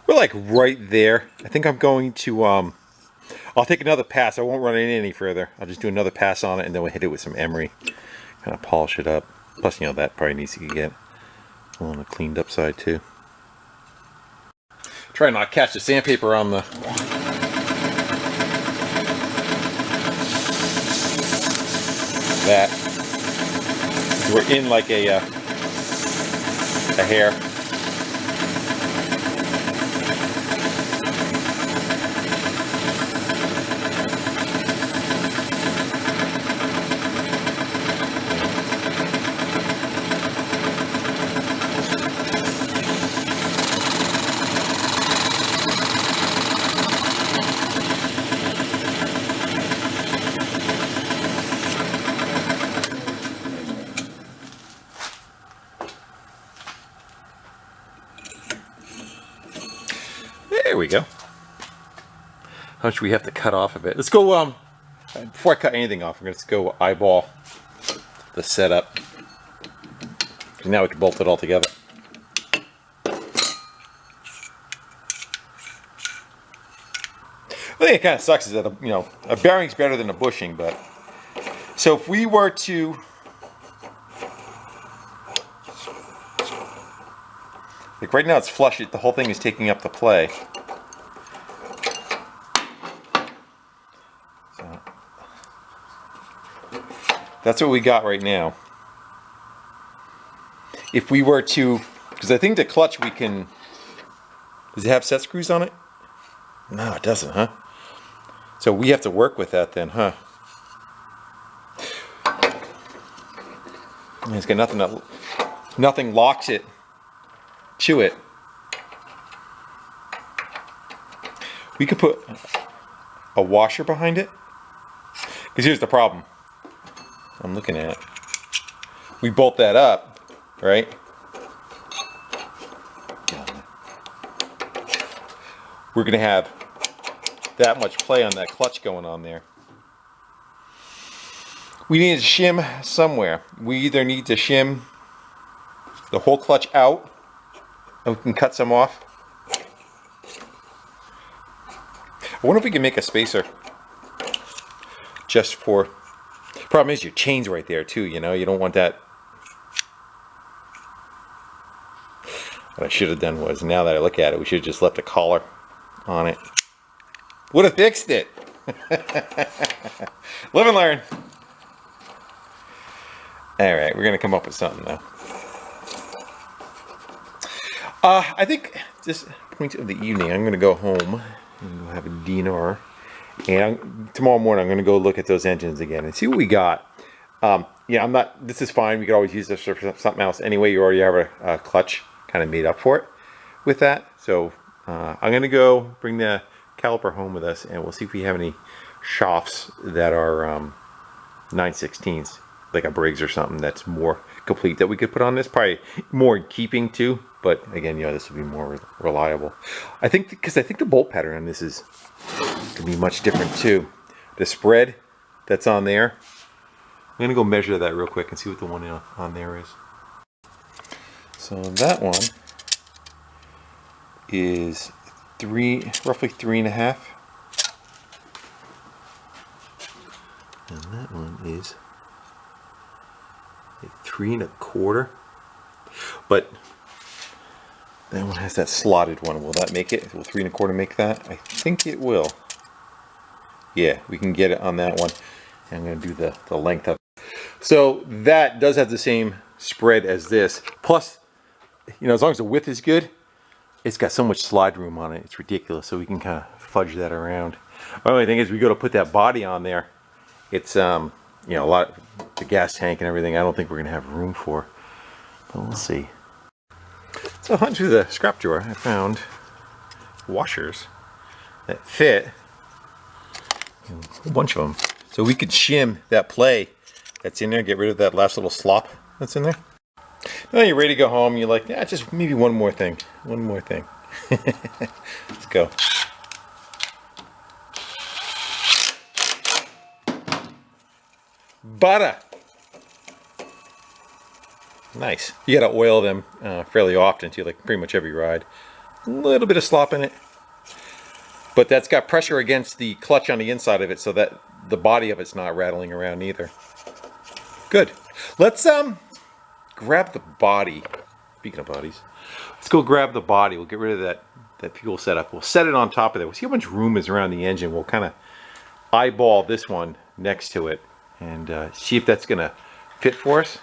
We're like right there. I think I'm going to, I'll take another pass. I won't run it any further. I'll just do another pass on it and then we'll hit it with some emery. Kind of polish it up. Plus, you know, that probably needs to get a little cleaned up side too. Try not to catch the sandpaper on the... that. We're in like a hair. There we go. How much we have to cut off of it? Let's go, before I cut anything off, we're going to go eyeball the setup. Now we can bolt it all together. I think it kind of sucks is that, you know, a bearing's better than a bushing, but... So if we were to... Like right now it's flush, the whole thing is taking up the play. So, that's what we got right now. If we were to, because I think the clutch we can, does it have set screws on it? No, it doesn't, huh? So we have to work with that then, huh? And it's got nothing that, nothing locks it to it. We could put a washer behind it. Because here's the problem I'm looking at. We bolt that up, right? We're going to have that much play on that clutch going on there. We need to shim somewhere. We either need to shim the whole clutch out, and we can cut some off. I wonder if we can make a spacer just for... Problem is your chain's right there too, you know, you don't want that. What I should have done was, now that I look at it, we should have just left a collar on it. Would have fixed it. Live and learn. Alright, we're going to come up with something though. I think this point of the evening, I'm going to go home and have a dinner. And tomorrow morning, I'm going to go look at those engines again and see what we got. Yeah, I'm not, this is fine. We could always use this for something else anyway. You already have a clutch kind of made up for it with that. So I'm going to go bring the caliper home with us and we'll see if we have any shafts that are 9/16s. like a Briggs or something that's more complete that we could put on this. Probably more in keeping too, but again, you know, this would be more reliable. I think because I think the bolt pattern on this is gonna be much different too. The spread that's on there, I'm gonna go measure that real quick and see what the one on there is. So that one is roughly 3.5. And that one is 3.25. But that one has that slotted one. Will that make it? Will 3.25 make that? I think it will. Yeah, we can get it on that one. I'm going to do the length of it. So that does have the same spread as this. Plus, you know, as long as the width is good, it's got so much slide room on it. It's ridiculous. So we can kind of fudge that around. The only thing is we go to put that body on there. It's, you know, a lot, the gas tank and everything, I don't think we're going to have room for. But we'll see. So hunting through the scrap drawer, I found washers that fit. A whole bunch of them. So we could shim that play that's in there, get rid of that last little slop that's in there. Now you're ready to go home, you're like, yeah, just maybe one more thing. One more thing. Let's go. Butter. Nice. You gotta oil them fairly often too, like pretty much every ride. A little bit of slop in it. But that's got pressure against the clutch on the inside of it so that the body of it's not rattling around either. Good. Let's grab the body. Speaking of bodies, let's go grab the body. We'll get rid of that fuel setup. We'll set it on top of there. We'll see how much room is around the engine. We'll kind of eyeball this one next to it and see if that's gonna fit for us.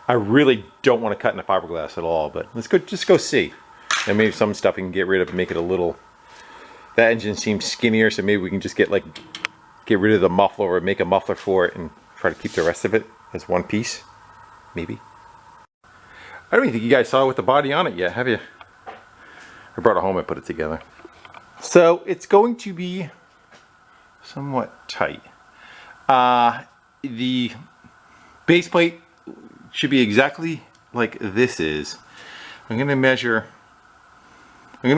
I really don't want to cut in the fiberglass at all, but let's go just go see. And maybe some stuff we can get rid of and make it a little. That engine seems skinnier, so maybe we can just get rid of the muffler or make a muffler for it and try to keep the rest of it as one piece. Maybe. I don't even think you guys saw it with the body on it yet, have you? I brought it home and put it together. So it's going to be somewhat tight. The base plate should be exactly like this is. I'm going to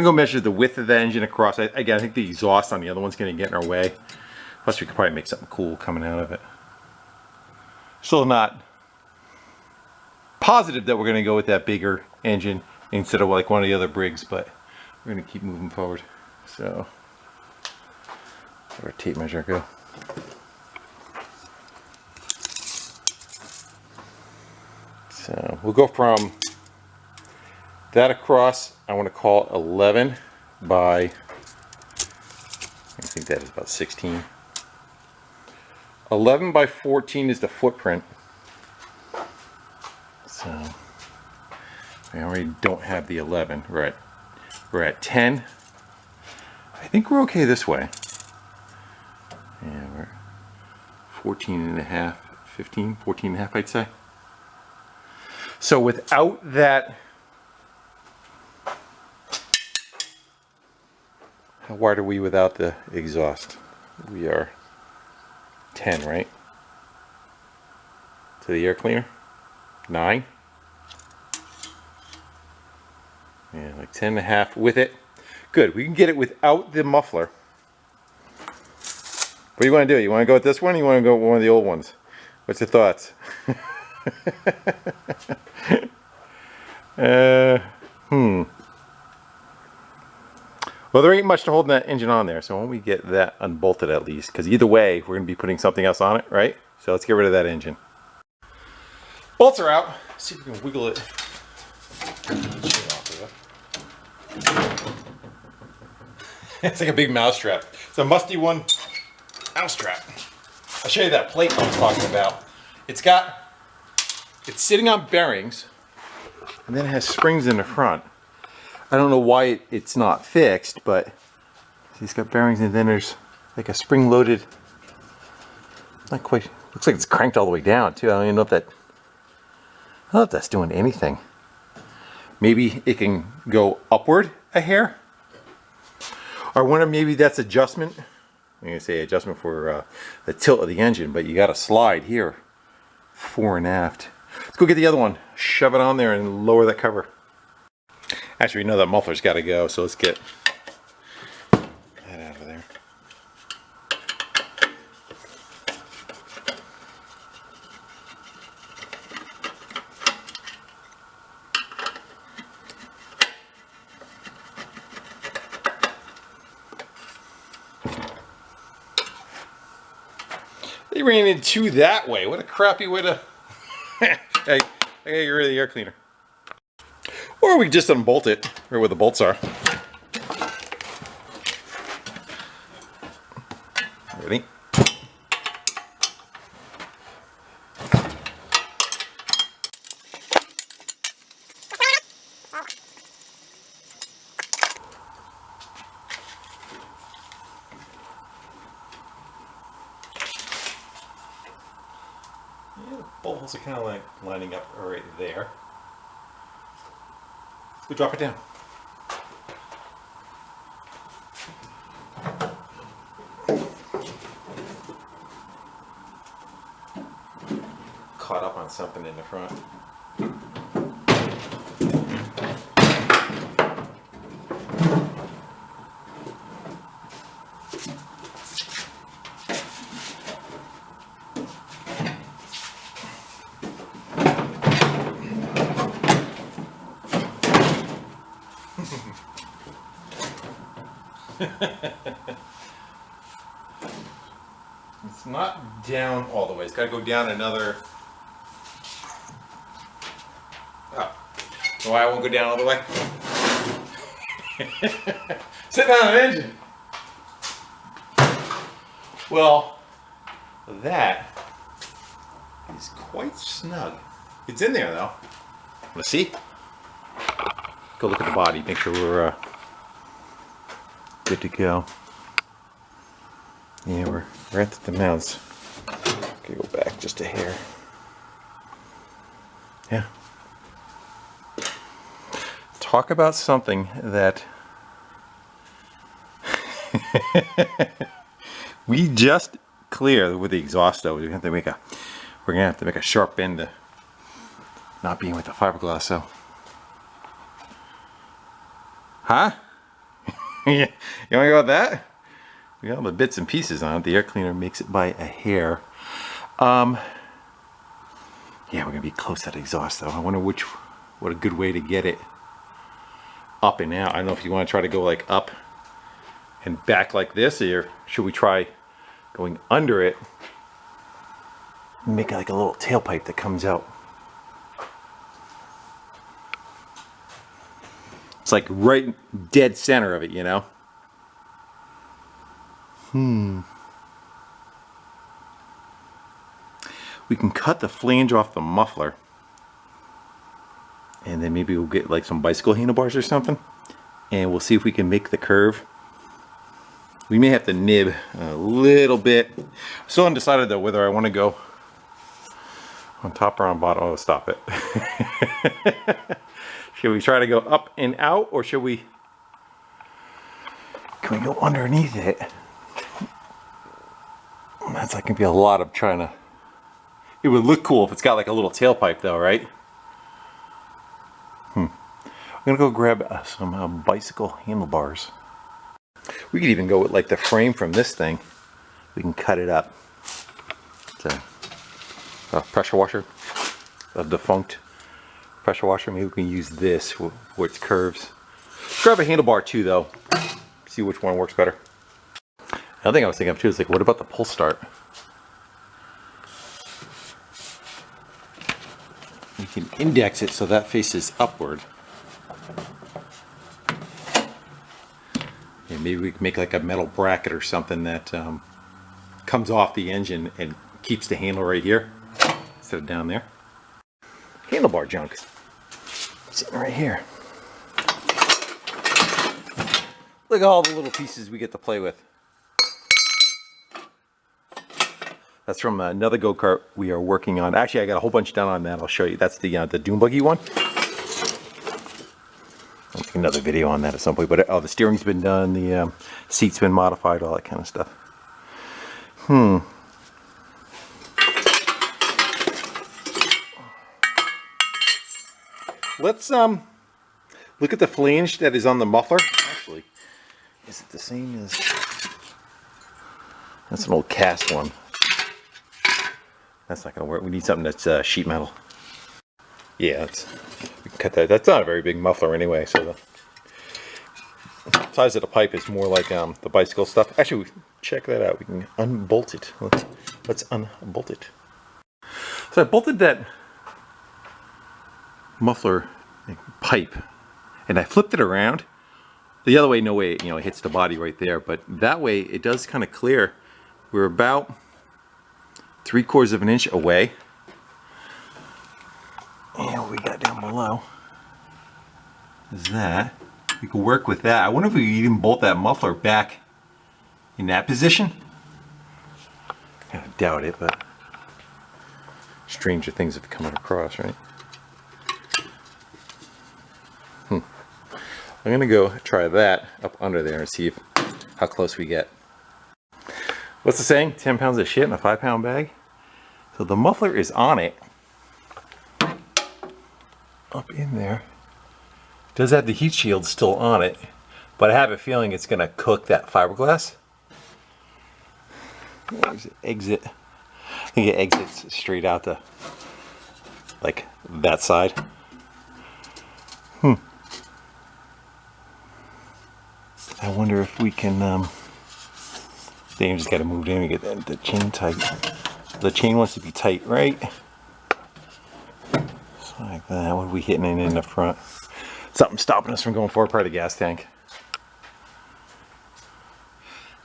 go measure the width of the engine across. Again, I think the exhaust on the other one's going to get in our way. Plus we could probably make something cool coming out of it. Still not positive that we're going to go with that bigger engine instead of like one of the other Briggs, but we're going to keep moving forward. So, where'd our tape measure go? So we'll go from that across. I want to call it 11 by, I think that is about 16. 11 by 14 is the footprint. So I already don't have the 11. We're at 10. I think we're okay this way. Yeah, we're 14 and a half, 15, 14 and a half, I'd say. So without that, how wide are we without the exhaust? We are 10, right? To the air cleaner? 9? Yeah, like 10 and a half with it. Good, we can get it without the muffler. What do you want to do? You want to go with this one or you want to go with one of the old ones? What's your thoughts? Well, there ain't much to hold that engine on there, so why don't we get that unbolted at least? Because either way, we're going to be putting something else on it, right? So let's get rid of that engine. Bolts are out. Let's see if we can wiggle it. It's like a big mousetrap. It's a musty one mousetrap. I'll show you that plate I was talking about. It's sitting on bearings, and then it has springs in the front. I don't know why it's not fixed, but it's got bearings, and then there's like a spring-loaded. Not quite. Looks like it's cranked all the way down too. I don't even know if that. I don't know if that's doing anything. Maybe it can go upward a hair. I wonder maybe that's adjustment. I'm gonna say adjustment for the tilt of the engine, but you got to slide here fore and aft. Let's go get the other one, shove it on there and lower that cover. Actually, we know that muffler's got to go, so let's get that out of there. They ran into that way. What a crappy way to... Hey, I gotta get rid of the air cleaner. Or we just unbolt it, right where the bolts are. Ready? Yeah, the bolt holes are kind of like lining up right there. Let's go drop it down. Caught up on something in the front. It's not down all the way. It's got to go down another. Oh, so why I won't go down all the way? Sitting on an engine. Well, that is quite snug. It's in there though. Let's see. Go look at the body. Make sure we're good to go. Yeah, we're right at the mounts. Okay, go back just a hair. Yeah. Talk about something that we just cleared with the exhaust though. We're gonna have to make a sharp bend to not being with the fiberglass. So, huh? You wanna go with that? We got all the bits and pieces on it. The air cleaner makes it by a hair. Yeah, we're gonna be close to that exhaust though. I wonder what a good way to get it up and out. I don't know if you want to try to go like up and back like this, or should we try going under it and make like a little tailpipe that comes out. It's like right dead center of it, you know? We can cut the flange off the muffler, and then maybe we'll get like some bicycle handlebars or something, and we'll see if we can make the curve. We may have to nib a little bit. Still undecided though whether I want to go on top or on bottom. Oh, stop it. Should we try to go up and out, or should we? Can we go underneath it? That's like gonna be a lot of trying to. It would look cool if it's got like a little tailpipe though, right? I'm gonna go grab some bicycle handlebars. We could even go with like the frame from this thing. We can cut it up. It's a pressure washer, a defunct pressure washer. Maybe we can use this with its curves. Grab a handlebar too though. See which one works better. Another thing I was thinking of too is like, what about the pull start? You can index it so that faces upward. And maybe we can make like a metal bracket or something that comes off the engine and keeps the handle right here instead of down there. Handlebar junk sitting right here. Look at all the little pieces we get to play with. That's from another go-kart we are working on. Actually, I got a whole bunch done on that. I'll show you. That's the dune buggy one. I'll make another video on that at some point. But the steering's been done, the seat's been modified, all that kind of stuff. let's look at the flange that is on the muffler. Actually, is it the same as... That's an old cast one. That's not gonna work. We need something that's sheet metal. Yeah, we can cut that. That's not a very big muffler anyway, so the size of the pipe is more like the bicycle stuff. Actually, check that out. We can unbolt it. Let's unbolt it. So I bolted that muffler pipe, and I flipped it around. The other way, no way, you know, it hits the body right there, but that way it does kind of clear. We're about 3/4 of an inch away. And what we got down below is that. We can work with that. I wonder if we could even bolt that muffler back in that position. I doubt it, but stranger things have come across, right? I'm gonna go try that up under there and see how close we get. What's the saying? 10 pounds of shit in a 5-pound bag. So the muffler is on it, up in there. It does have the heat shield still on it, but I have a feeling it's gonna cook that fiberglass. Where's it? Exit. I think it exits straight out to like that side. I wonder if we can, just got to move in and get the chain tight. The chain wants to be tight, right? Just like that. What are we hitting it in the front? Something stopping us from going forward, probably the gas tank.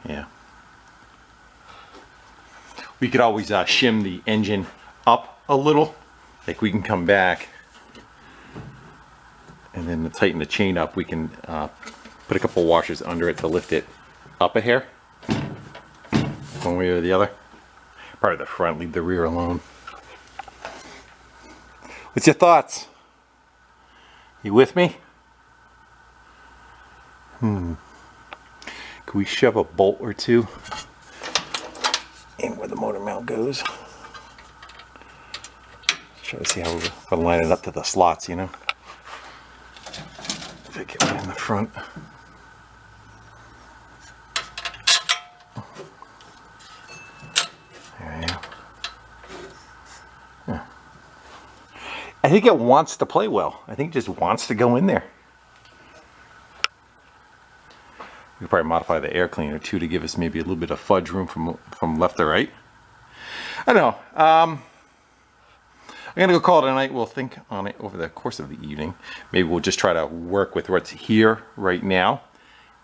Yeah. We could always shim the engine up a little. Like we can come back and then to tighten the chain up, we can put a couple washers under it to lift it up a hair, one way or the other. Probably the front, leave the rear alone. What's your thoughts? You with me? Can we shove a bolt or two in where the motor mount goes? Try to see how we're gonna line it up to the slots, you know? If I get one in the front. I think it wants to play well. I think it just wants to go in there. We could probably modify the air cleaner too to give us maybe a little bit of fudge room from left to right. I don't know. I'm gonna go call it a night. We'll think on it over the course of the evening. Maybe we'll just try to work with what's here right now.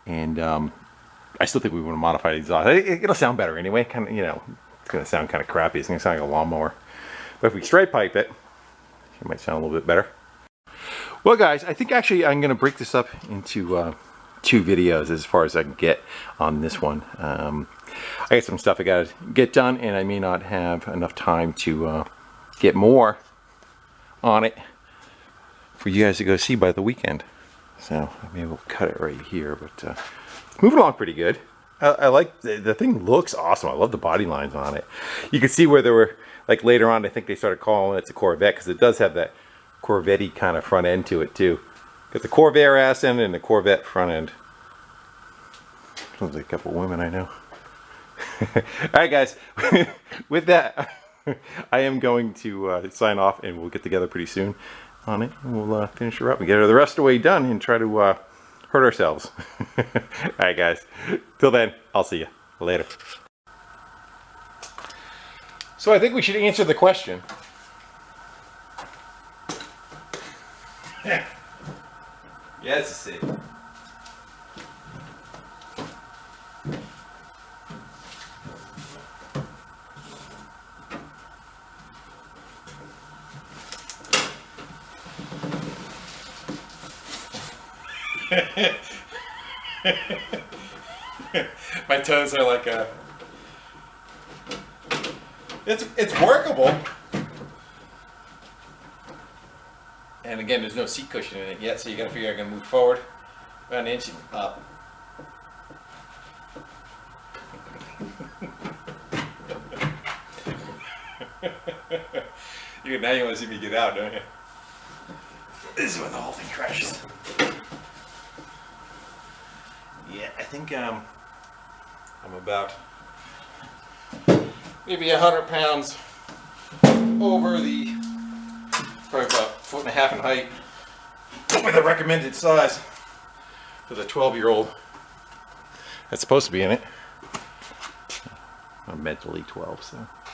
And I still think we want to modify the exhaust. It'll sound better anyway. Kind of, you know, it's gonna sound kind of crappy. It's gonna sound like a lawnmower. But if we straight pipe it, it might sound a little bit better. Well guys, I think actually I'm gonna break this up into 2 videos as far as I can get on this one. I got some stuff I gotta get done, and I may not have enough time to get more on it for you guys to go see by the weekend. So maybe we'll cut it right here, but it's moving along pretty good. I like the thing. Looks awesome. I love the body lines on it. You can see where there were, like later on, I think they started calling it a Corvette because it does have that Corvette-y kind of front end to it too. Got the Corvair ass end and the Corvette front end. Sounds like a couple women I know. Alright guys, with that, I am going to sign off, and we'll get together pretty soon on it. And we'll finish her up and get her the rest of the way done and try to hurt ourselves. Alright guys, till then, I'll see you later. So I think we should answer the question. Yeah, it's a C. My toes are like a... It's workable. And again, there's no seat cushion in it yet, so you gotta figure out I'm gonna move forward about an inch and up. Now you want to see me get out, don't you? This is when the whole thing crashes. Yeah, I think I'm about maybe 100 pounds over the, probably about 1.5 feet in height, over the recommended size for the 12-year-old that's supposed to be in it. I'm mentally 12, so.